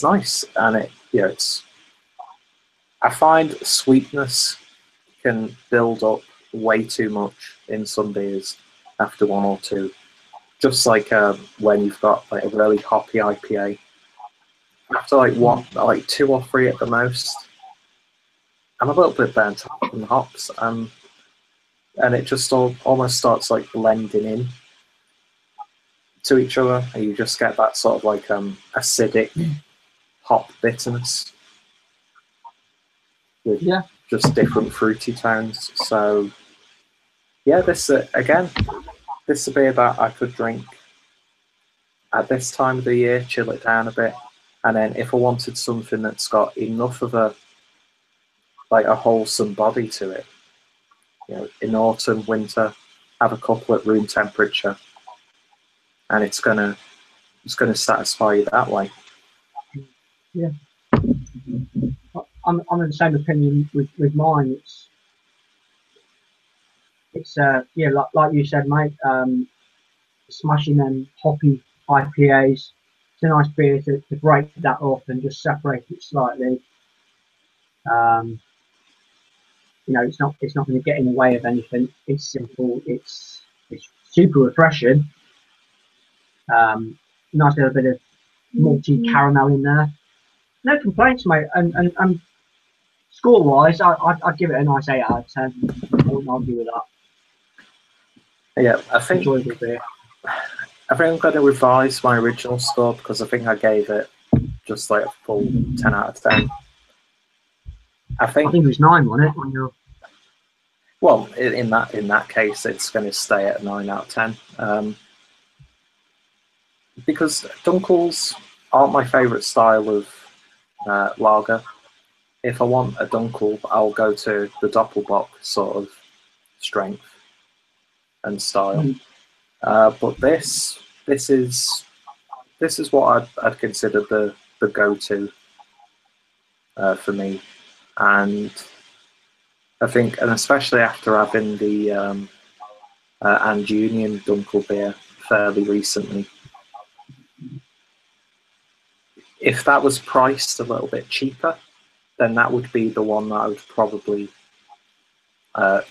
nice, and I find sweetness can build up way too much in some beers after 1 or 2. Just like when you've got like a really hoppy IPA, after like 2 or 3 at the most, I'm a little bit burnt out from the hops, and it just almost starts like blending in to each other, and you just get that sort of like acidic hop bitterness with just different fruity tones. So yeah, this is a beer that I could drink at this time of the year, chill it down a bit, and then if I wanted something that's got enough of a wholesome body to it, in autumn, winter, have a couple at room temperature, and it's gonna satisfy you that way. Yeah, I'm in the same opinion with mine. It's like you said, mate. Smashing them hoppy IPAs. It's a nice beer to break that up and just separate it slightly. It's not going to get in the way of anything. It's simple. It's super refreshing. Nice little bit of malty caramel in there. No complaints, mate. And score wise, I'd give it a nice 8 out of 10. I wouldn't argue with that. Yeah, I think enjoyable beer. I think I'm going to revise my original score because I think I gave it just like a full 10 out of 10. I think it was 9, wasn't it? On your... Well, in that case, it's going to stay at a 9 out of 10. Because Dunkels aren't my favourite style of lager. If I want a dunkel, I'll go to the Doppelbock sort of strength and style. But this is what I'd consider the go-to for me, and I think, and especially after having the and Union Dunkel beer fairly recently, if that was priced a little bit cheaper, then that would be the one that I would probably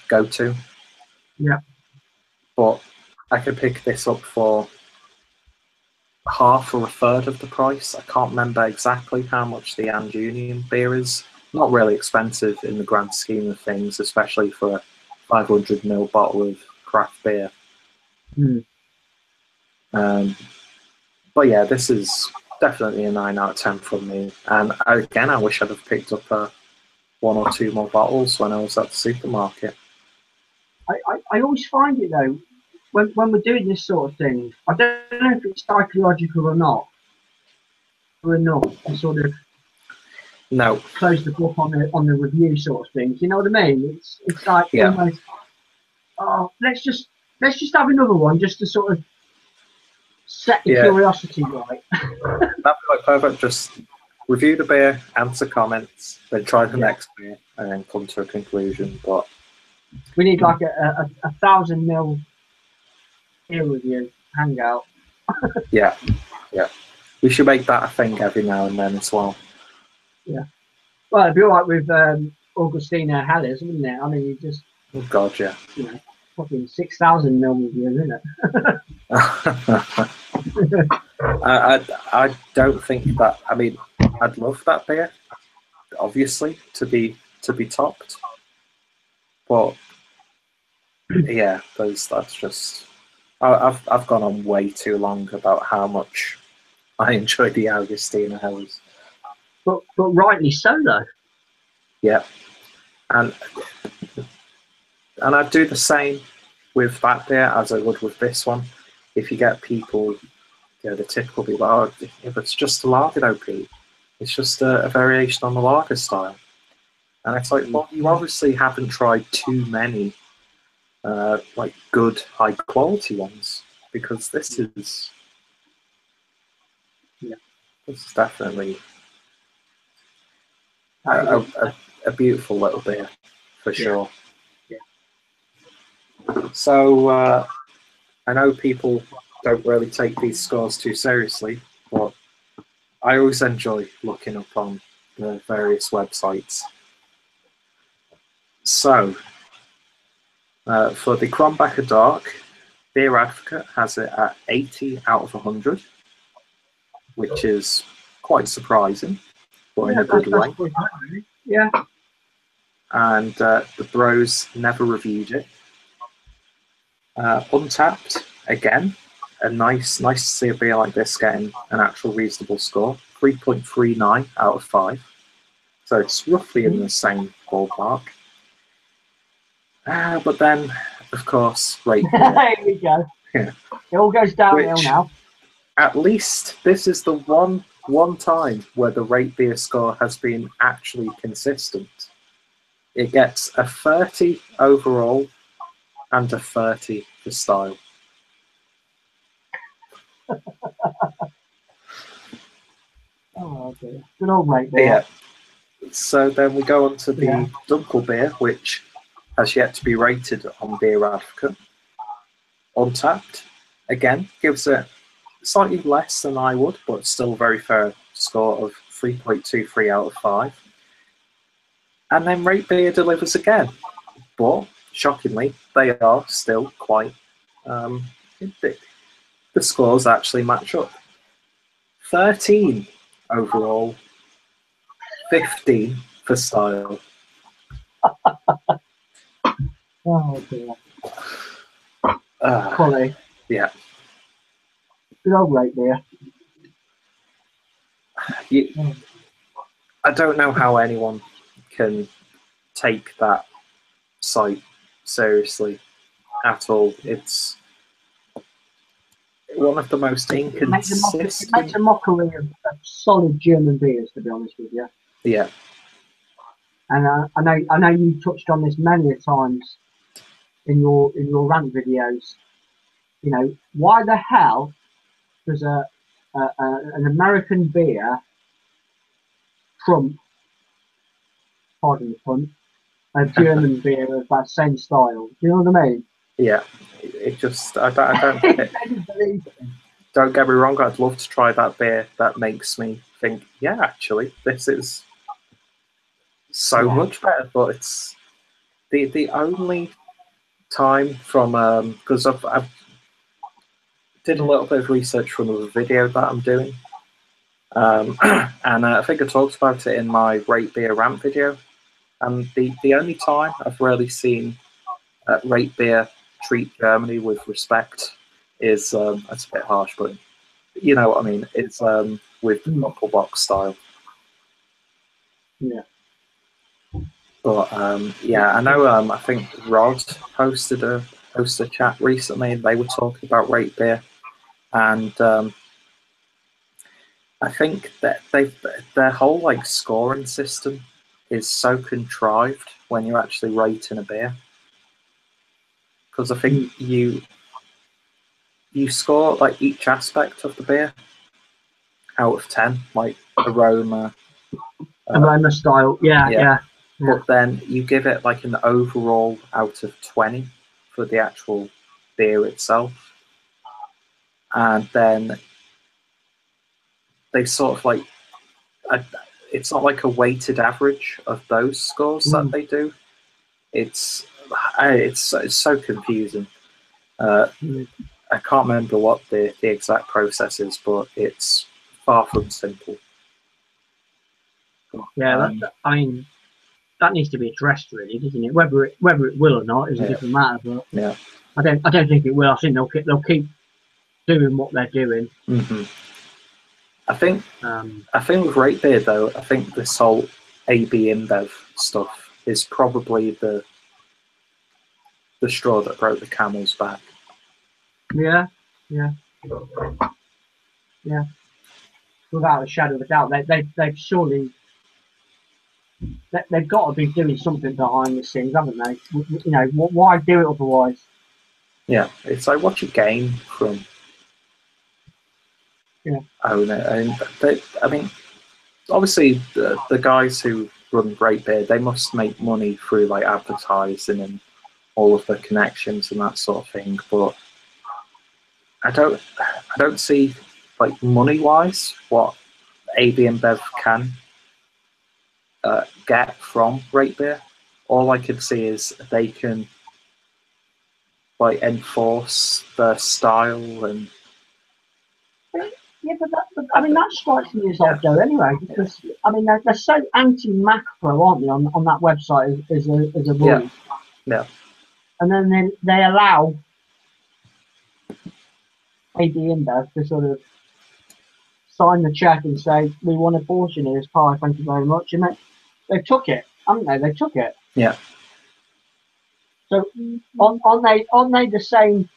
go to. Yeah. But I could pick this up for half or a third of the price. I can't remember exactly how much the And Union beer is. Not really expensive in the grand scheme of things, especially for a 500ml bottle of craft beer. But yeah, this is definitely a 9 out of 10 from me. And again, I wish I'd have picked up one or two more bottles when I was at the supermarket. I always find it though, when we're doing this sort of thing, I don't know if it's psychological or not, or enough to sort of close the book on the review sort of thing. You know what I mean? It's like almost, oh, let's just have another one just to sort of set the curiosity right. That'd be like perfect. Just review the beer, answer comments, then try the next beer, and then come to a conclusion. But we need like a 1,000ml beer review hangout. yeah. We should make that a thing every now and then as well. Yeah. Well, it'd be all right with Augustina Helles, wouldn't it? I mean, you just... Oh, God, yeah. You know, fucking 6,000ml review, isn't it? I don't think that... I mean, I'd love that beer, obviously, to be topped. But, yeah, that's just... I've gone on way too long about how much I enjoy the Augustina Helles. But rightly so, though. Yeah, and I'd do the same with that beer as I would with this one. If you get people, the typical people, oh, if it's just a lager, OP, it's just a variation on the lager style. And it's like, well, you obviously haven't tried too many like good, high quality ones, because this is definitely a beautiful little beer, for sure. Yeah. So I know people don't really take these scores too seriously, but I always enjoy looking up on the various websites. So for the Krombacher Dark, Beer Advocate has it at 80 out of 100, which is quite surprising, but in a good way. Yeah. And the Bros never reviewed it. Untapped, again, nice to see a beer like this getting an actual reasonable score, 3.39 out of 5. So it's roughly in the same ballpark. But then, of course, rate beer. There we go. Yeah. It all goes downhill now. At least this is the one time where the rate beer score has been actually consistent. It gets a 30 overall and a 30 for style. Oh dear. Good old rate beer. Yeah. So then we go on to the Dunkel beer, which has yet to be rated on Beer Advocate. Untapped, again, gives it slightly less than I would, but still a very fair score of 3.23 out of 5. And then Rate Beer delivers again, but shockingly, they are still quite... the scores actually match up. 13 overall, 15 for style. Oh dear. Quality. Yeah. Good old rate beer. I don't know how anyone can take that site seriously at all. one of the most It makes inconsistent. a mockery of solid German beers, to be honest with you. Yeah, And I know you touched on this many a times in your rant videos. You know, why the hell does an American beer trump, pardon the pun, a German beer of that same style? Do you know what I mean? yeah. It just I don't get me wrong. I'd love to try that beer. That makes me think. Yeah, actually, this is so much better. But it's the only time from because I've did a little bit of research from a video that I'm doing, and I think I talked about it in my rate beer rant video. And the only time I've really seen rate beer treat Germany with respect is that's a bit harsh, but you know what I mean. It's with knuckle box style. Yeah. But yeah, I know. I think Rod hosted a chat recently, and they were talking about rate beer, and I think that their whole like scoring system is so contrived when you're actually rating a beer, because I think you score like each aspect of the beer out of 10, like aroma, aroma style, yeah. But then you give it like an overall out of 20 for the actual beer itself, and then they sort of like it's not like a weighted average of those scores that they do. It's so confusing. I can't remember what the exact process is, but it's far from simple. Yeah, I mean, that needs to be addressed, really, doesn't it? Whether it will or not is a different matter. But yeah, I don't think it will. I think they'll keep doing what they're doing. Mm-hmm. I think with rate beer though, I think this whole AB InBev stuff is probably the straw that broke the camel's back. Yeah. Without a shadow of a doubt, they've surely they've got to be doing something behind the scenes, haven't they? You know, why do it otherwise? Yeah, it's like what you gain from owning it, and I mean, obviously the guys who run Great Beer, they must make money through like advertising and all of the connections and that sort of thing. But I don't see like money wise what AB and Bev can get from Great Beer. All I can see is they can like enforce their style and. Yeah, but I mean that strikes me as odd though. Anyway, because I mean they're so anti-macro, aren't they, on that website as a rule? Yeah. And then they allow AB InBev to sort of sign the check and say we want a portion of this pie, thank you very much, and they took it, haven't they? They took it. Yeah. So aren't they the same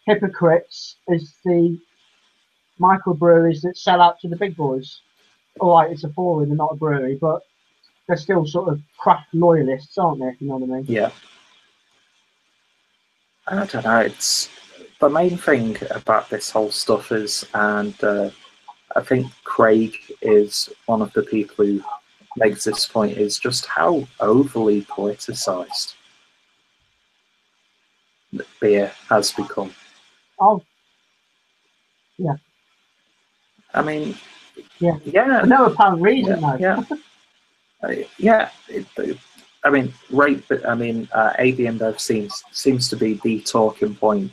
hypocrites as the microbreweries that sell out to the big boys? All right, it's a brewery, they're not a brewery, but they're still sort of craft loyalists, aren't they? If you know what I mean? Yeah. I don't know. It's the main thing about this whole stuff is, and I think Craig is one of the people who makes this point, is just how overly politicized beer has become. Oh, yeah. I mean, yeah. For no apparent reason, though. Yeah. I mean, AB InBev seems to be the talking point,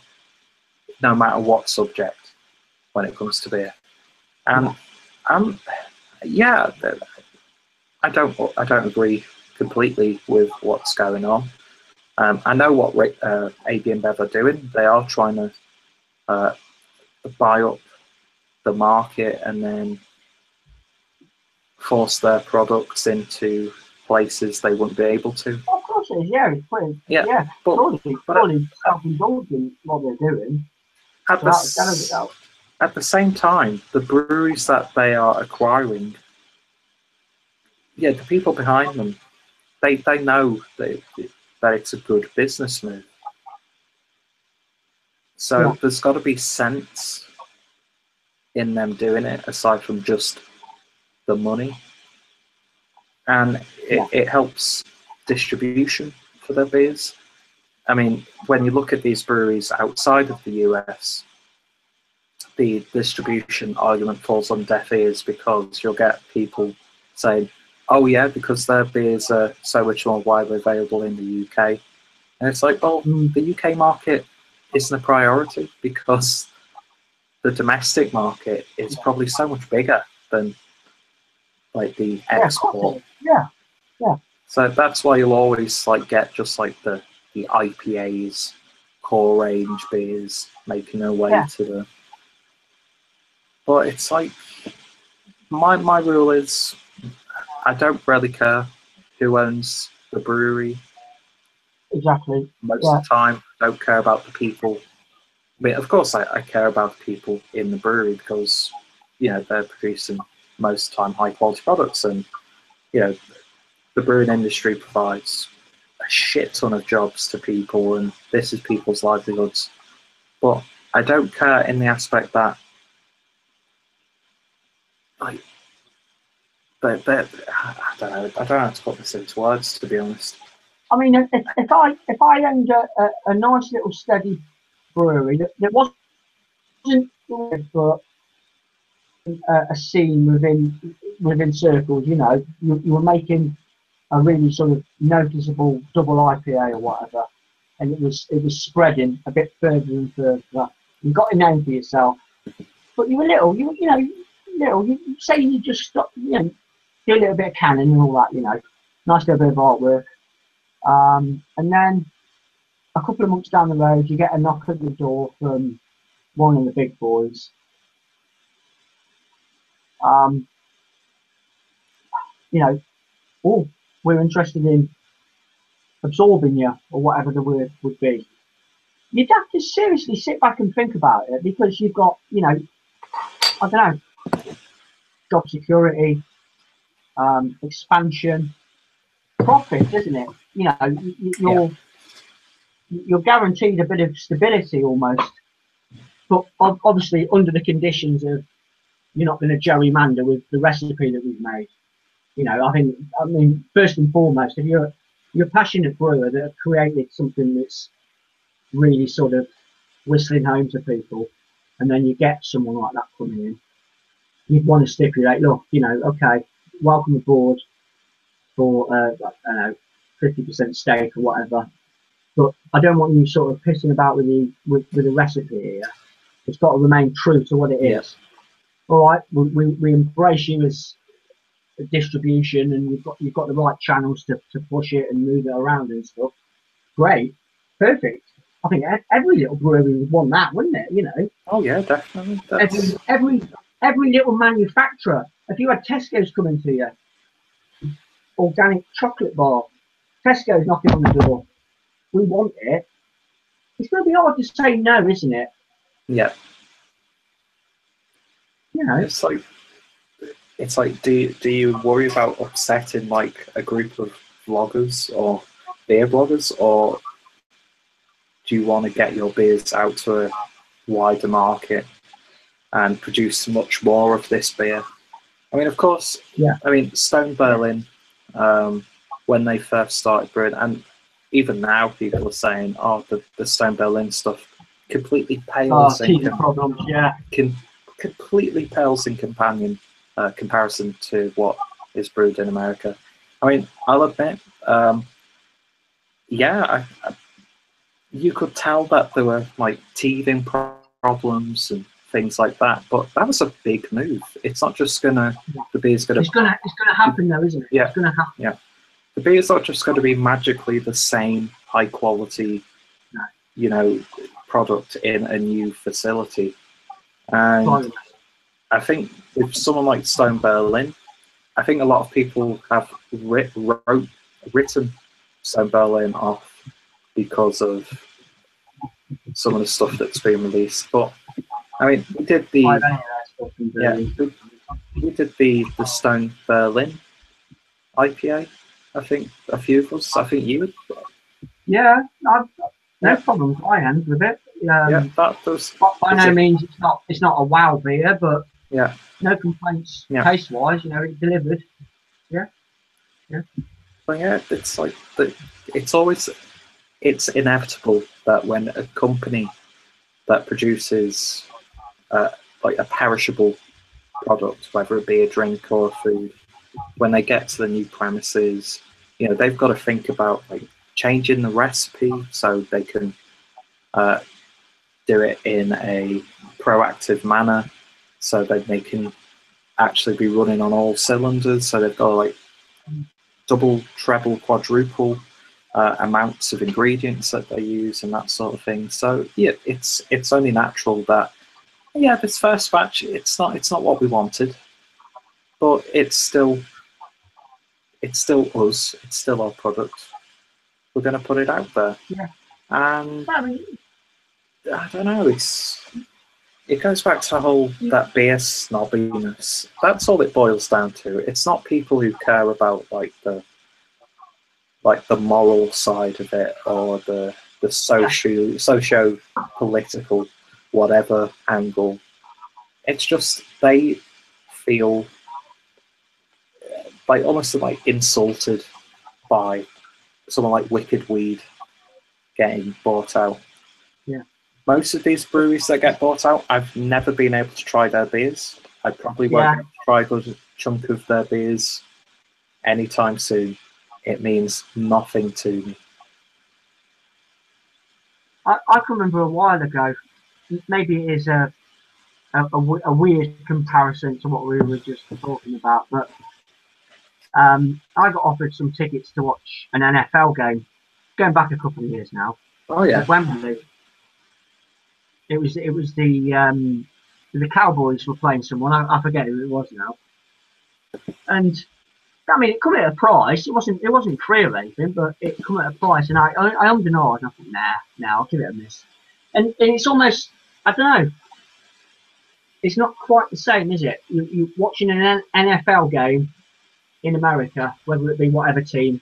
no matter what subject, when it comes to beer. And I don't agree completely with what's going on. I know what AB InBev are doing. They are trying to buy up the market and then force their products into places they wouldn't be able to. Of course it is, yeah. It's pretty, but self-indulgent what they're doing. at at the same time, the breweries that they are acquiring, yeah, the people behind them, they know that it's a good business move. So there's got to be sense in them doing it, aside from just the money. And it helps distribution for their beers. I mean, when you look at these breweries outside of the US, the distribution argument falls on deaf ears, because you'll get people saying, oh yeah, because their beers are so much more widely available in the UK. And it's like, well, the UK market isn't a priority, because the domestic market is probably so much bigger than like the export. Yeah. So that's why you'll always like get just like the IPAs, core range beers making their way to the. But it's like my rule is, I don't really care who owns the brewery. Exactly. Most of the time, I don't care about the people. I mean, of course, I care about the people in the brewery, because they're producing most of the time high quality products, and the brewing industry provides a shit ton of jobs to people, and this is people's livelihoods. But I don't care in the aspect that, like, I don't know how to put this into words, to be honest. I mean, if I owned a nice little steady brewery that wasn't for a scene within circles, you were making a really sort of noticeable double IPA or whatever, and it was spreading a bit further and further. You got a name for yourself, but you were little. You say you just stop, do a little bit of canning and all that, nice little bit of artwork, and then a couple of months down the road, you get a knock at the door from one of the big boys. Oh, we're interested in absorbing you, or whatever the word would be. You'd have to seriously sit back and think about it, because you've got, I don't know, job security, expansion, profit, isn't it? You're guaranteed a bit of stability almost, but obviously under the conditions of you're not going to gerrymander with the recipe that we've made. I mean, first and foremost, if you're a passionate brewer that have created something that's really sort of whistling home to people, and then you get someone like that coming in, you'd want to stipulate, look, okay, welcome aboard for I don't know, 50% stake or whatever, but I don't want you sort of pissing about with the recipe here. It's got to remain true to what it is. All right, we embrace you as a distribution, and you've got the right channels to push it and move it around and stuff. Great, perfect. I think every little brewery would want that, wouldn't it? Oh yeah, definitely. Every little manufacturer. If you had Tesco's coming to you, organic chocolate bar, Tesco's knocking on the door, we want it. It's going to be hard to say no, isn't it? Yeah. It's like, do you worry about upsetting like a group of vloggers or beer bloggers, or do you want to get your beers out to a wider market and produce much more of this beer? I mean, of course, I mean, Stone Berlin, when they first started brewing, and even now people are saying, oh, the Stone Berlin stuff completely pales completely pales in comparison to what is brewed in America. I mean, I'll admit, you could tell that there were like teething problems and things like that, but that was a big move. It's not just the beer's gonna. It's gonna happen though, isn't it? Yeah, it's gonna happen. Yeah, the beer's not just going to be magically the same high quality, product in a new facility. And I think with someone like Stone Berlin, I think a lot of people have written Stone Berlin off because of some of the stuff that's been released. But I mean, we did the Yeah. we did the Stone Berlin IPA. I think a few of us. I think you. Yeah, I've no Yeah. problems I hand with it. Yeah, that does. By no means it's not a wow beer, but yeah, no complaints Yeah. taste wise. You know, it delivered. Yeah, yeah. but yeah, it's like it's inevitable that when a company that produces like a perishable product, whether it be a drink or a food, when they get to the new premises, you know, they've got to think about like changing the recipe so they can do it in a proactive manner, so that they can actually be running on all cylinders. So they've got to like double, treble, quadruple amounts of ingredients that they use and that sort of thing. So yeah, it's only natural that this first batch it's not what we wanted, but it's still us. It's still our product. We're going to put it out there. Yeah. And I don't know. It goes back to the whole that beer snobbiness. That's all it boils down to. It's not people who care about like the moral side of it or the socio political whatever angle. It's just they feel like almost like insulted by someone like Wicked Weed getting bought out. Yeah. Most of these breweries that get bought out, I've never been able to try their beers. I probably won't try a good chunk of their beers anytime soon. It means nothing to me. I can remember a while ago. Maybe it is a weird comparison to what we were just talking about, but I got offered some tickets to watch an NFL game, going back a couple of years now. Oh yeah, at Wembley. It was the Cowboys were playing someone. I forget who it was now. And I mean, it come at a price. It wasn't free or anything, but it come at a price. And I ummed and ahed, and I thought, nah, I'll give it a miss. And it's almost, I don't know. It's not quite the same, is it? You're watching an NFL game in America, whether it be whatever team,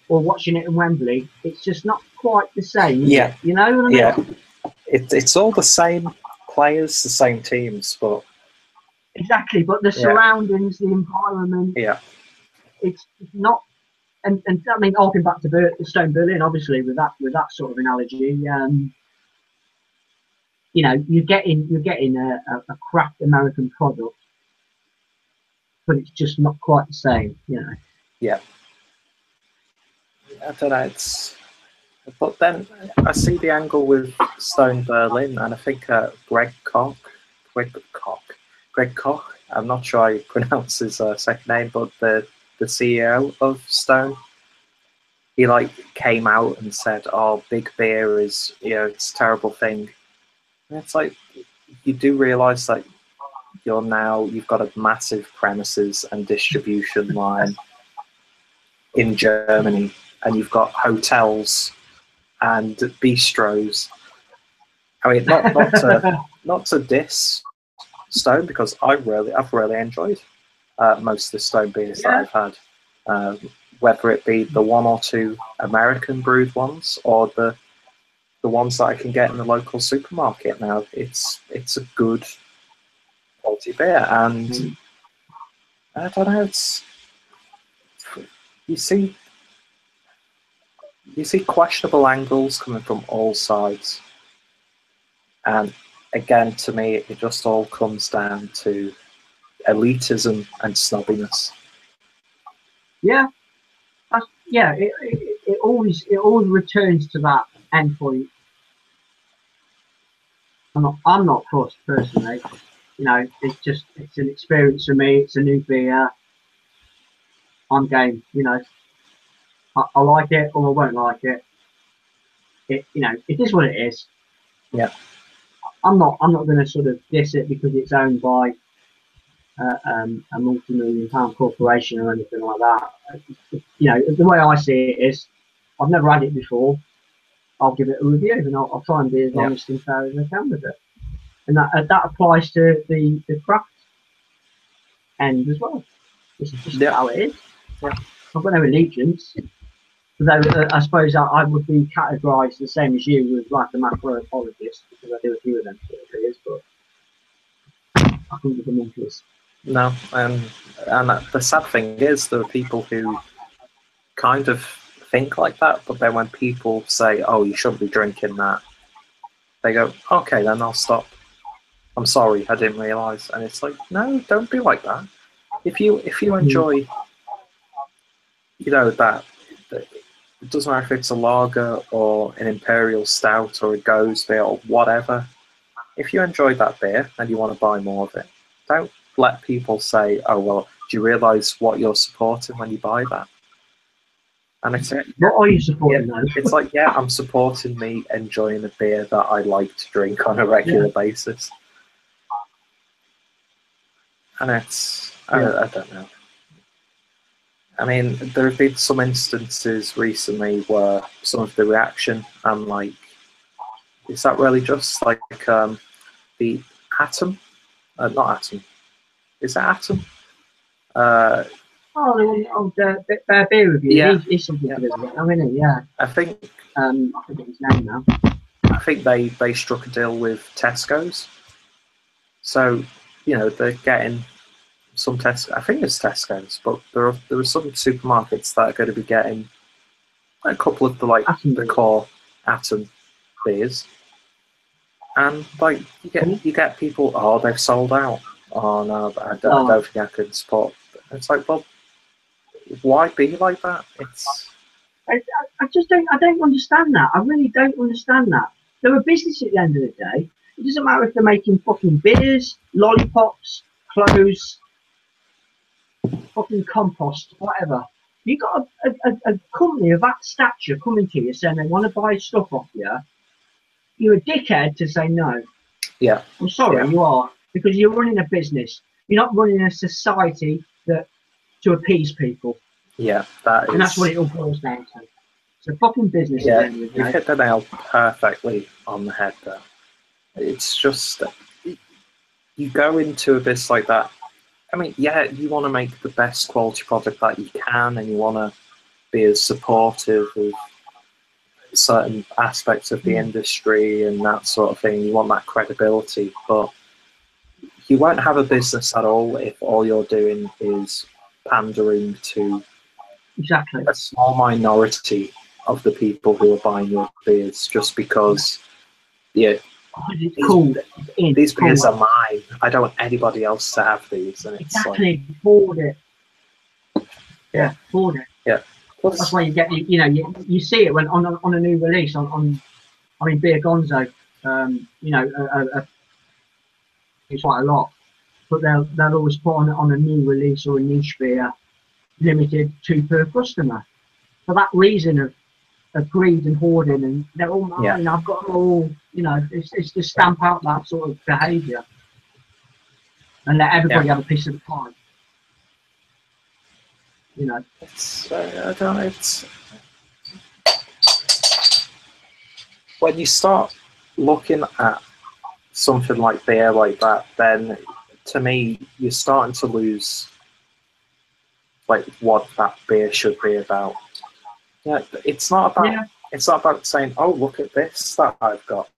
or watching it in Wembley. It's just not quite the same, is it? You know what I mean? Yeah. It's all the same players, the same teams, but exactly. But the surroundings, the environment, it's not. And I mean, harking back to Stone Berlin, obviously, with that sort of analogy, you know, you're getting a craft American product, but it's just not quite the same, you know. Yeah. I don't know. But then I see the angle with Stone Berlin, and I think Greg Koch. I'm not sure how you pronounce his second name, but the CEO of Stone, he like came out and said, "Oh, big beer is it's a terrible thing." And it's like you do realise that you've got a massive premises and distribution line in Germany, and you've got hotels and bistros. I mean, not to diss Stone, because I've really enjoyed most of the Stone beers that I've had, whether it be the one or two American brewed ones or the ones that I can get in the local supermarket now. It's a good quality beer, and I don't know. You see questionable angles coming from all sides. And again, to me, it just all comes down to elitism and snobbiness. Yeah. It always returns to that end point. I'm not fussed personally. You know, it's an experience for me. It's a new beer. I'm game. You know, I like it or I won't like it. It is what it is. Yeah. I'm not going to sort of diss it because it's owned by a multi-million-pound corporation or anything like that. You know, the way I see it is, I've never had it before. I'll give it a review and I'll try and be as honest and fair as I can with it. and that applies to the craft end as well. This is just how it is. Yeah. I've got no allegiance. Although I suppose I would be categorised the same as you with like a macro apologist, because I do a few of them sort of things, but I think the monkeys. No, and the sad thing is there are people who kind of think like that, but then when people say, "Oh, you shouldn't be drinking that," they go, "Okay, then I'll stop. I'm sorry, I didn't realise." And it's like, no, don't be like that. If you enjoy, you know, that it doesn't matter if it's a lager or an imperial stout or a gose beer or whatever. If you enjoy that beer and you want to buy more of it, don't let people say, "Oh, well, do you realise what you're supporting when you buy that?" And it's what are you supporting though? It's like, yeah, I'm supporting me enjoying a beer that I like to drink on a regular basis. And it's, I don't know. I mean, there have been some instances recently where some of the reaction, I'm like, is that really just like the Atom? Not Atom. Is that Atom? The beer review. Yeah. He's something to do with it. I mean, yeah. I think. I forget his name now. I think they struck a deal with Tesco's, so you know they're getting some Tesco. I think it's Tesco's, but there are some supermarkets that are going to be getting a couple of the core Atom beers, and like you get people. Oh, they've sold out. Oh no, I don't think I can support. It's like, well, why be like that? It's. I just don't. I don't understand that. I really don't understand that. They're a business at the end of the day. It doesn't matter if they're making fucking beers, lollipops, clothes, fucking compost, whatever. You got a company of that stature coming to you saying they want to buy stuff off you. You're a dickhead to say no. Yeah. I'm sorry, you are, because you're running a business. You're not running a society to appease people. Yeah, that is. And that's what it all boils down to. It's a fucking business. Yeah, you hit the nail perfectly on the head there. It's just you go into a business like that. I mean, yeah, you want to make the best quality product that you can, and you want to be as supportive of certain aspects of the industry and that sort of thing. You want that credibility, but you won't have a business at all if all you're doing is pandering to a small minority of the people who are buying your beers just because these beers are mine. I don't want anybody else to have these. And it's afford it. Yeah, afford it. Yeah. That's why you get, you see it when on a new release I mean, Beer Gonzo, it's quite a lot, but they'll always put on a new release or a niche beer, limited 2 per customer, for that reason of greed and hoarding, and they're all mine. Yeah. I've got them all. It's to stamp out that sort of behaviour and let everybody have a piece of the pie. It's when you start looking at something like beer like that, then to me you're starting to lose like what that beer should be about. Yeah, it's not about saying, "Oh, look at this that I've got."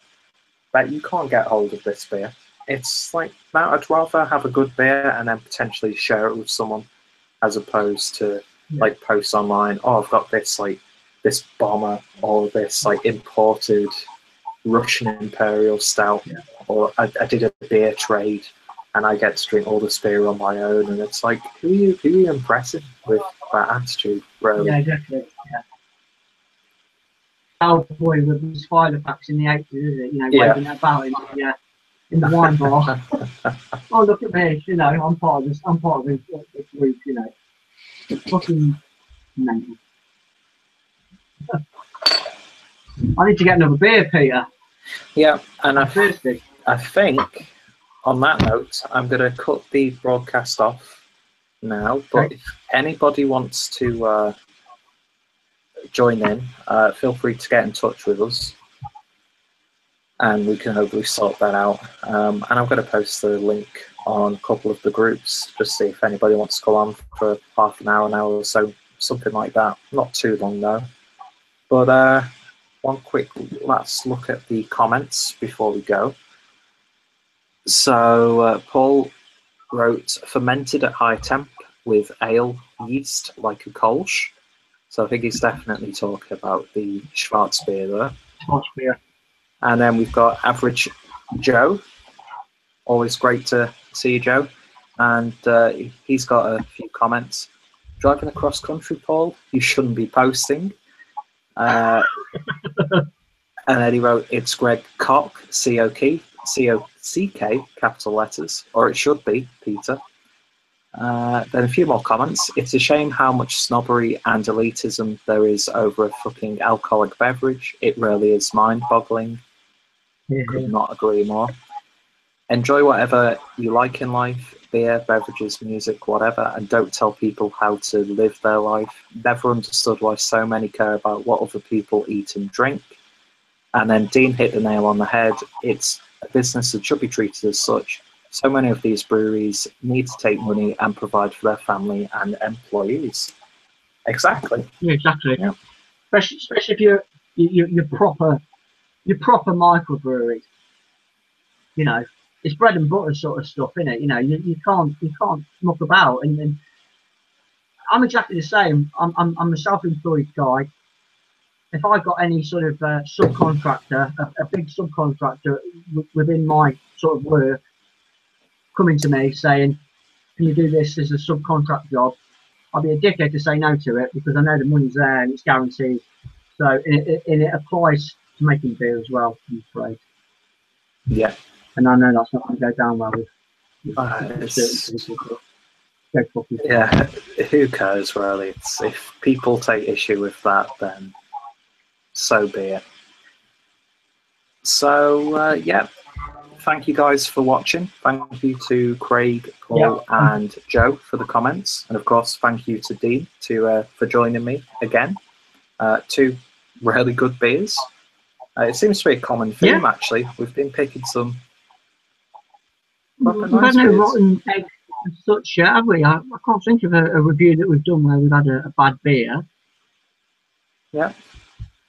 But you can't get hold of this beer. It's like, no, I'd rather have a good beer and then potentially share it with someone, as opposed to like post online. Oh, I've got this bomber or this like imported Russian Imperial Stout, or I did a beer trade and I get to drink all this beer on my own. And it's like, who are you impressing with that attitude, really? Yeah, exactly. Yeah. Oh boy, with these filer packs in the 80s, is it? Waving about in the wine bar. Oh, look at me, I'm part of this group, It's fucking mental. I need to get another beer, Peter. Yeah, and I'm thirsty. I think on that note, I'm going to cut the broadcast off now, but if anybody wants to join in, feel free to get in touch with us. and we can hopefully sort that out. And I'm going to post the link on a couple of the groups, just see if anybody wants to go on for half an hour or so, something like that. Not too long though. But one quick let's look at the comments before we go. So Paul wrote, fermented at high temp with ale yeast like a Kolsch. So I think he's definitely talking about the Schwarzbier there. Schwarzbier. And then we've got Average Joe. Always great to see you, Joe. And he's got a few comments. Driving across country, Paul, you shouldn't be posting. And then he wrote, it's Greg Cock, C-O-C-K, capital letters, or it should be, Peter. Then a few more comments. It's a shame how much snobbery and elitism there is over a fucking alcoholic beverage. It really is mind-boggling. Could not agree more. Enjoy whatever you like in life, beer, beverages, music, whatever, and don't tell people how to live their life. Never understood why so many care about what other people eat and drink. And then Dean hit the nail on the head. It's a business that should be treated as such. So many of these breweries need to take money and provide for their family and employees. Exactly. Yeah, exactly. Yeah. Especially if you're proper microbrewery. You know, it's bread and butter sort of stuff, isn't it? You know, you can't muck about. And I'm exactly the same. I'm a self-employed guy. If I got any sort of subcontractor, a big subcontractor within my sort of work, coming to me saying, "Can you do this as a subcontract job?" I'll be a dickhead to say no to it because I know the money's there and it's guaranteed. So and it applies to making beer as well, I'm afraid. Yeah. And I know that's not going to go down well with yeah, who cares really? If people take issue with that, then so be it. So yeah, thank you guys for watching. Thank you to Craig, Paul, and Joe for the comments, and of course, thank you to Dean for joining me again. Two really good beers. It seems to be a common theme actually. We've been picking some. We've had no rotten egg as such, have we? I can't think of a review that we've done where we've had a bad beer. Yeah.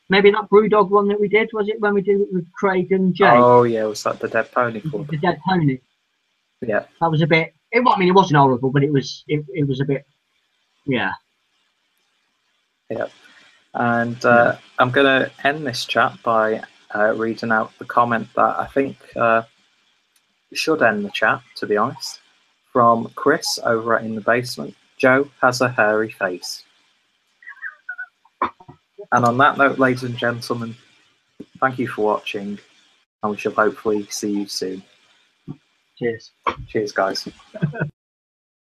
Maybe that Brewdog one that we did, was it when we did it with Craig and Jay? Oh yeah, was that the Dead Pony Club? The Dead Pony. Yeah. That was a bit. I mean, it wasn't horrible, but it was a bit. Yeah. Yeah. And I'm going to end this chat by reading out the comment that I think should end the chat, to be honest, from Chris over in the basement. Joe has a hairy face. And on that note, ladies and gentlemen, thank you for watching, and we shall hopefully see you soon. Cheers. Cheers, guys.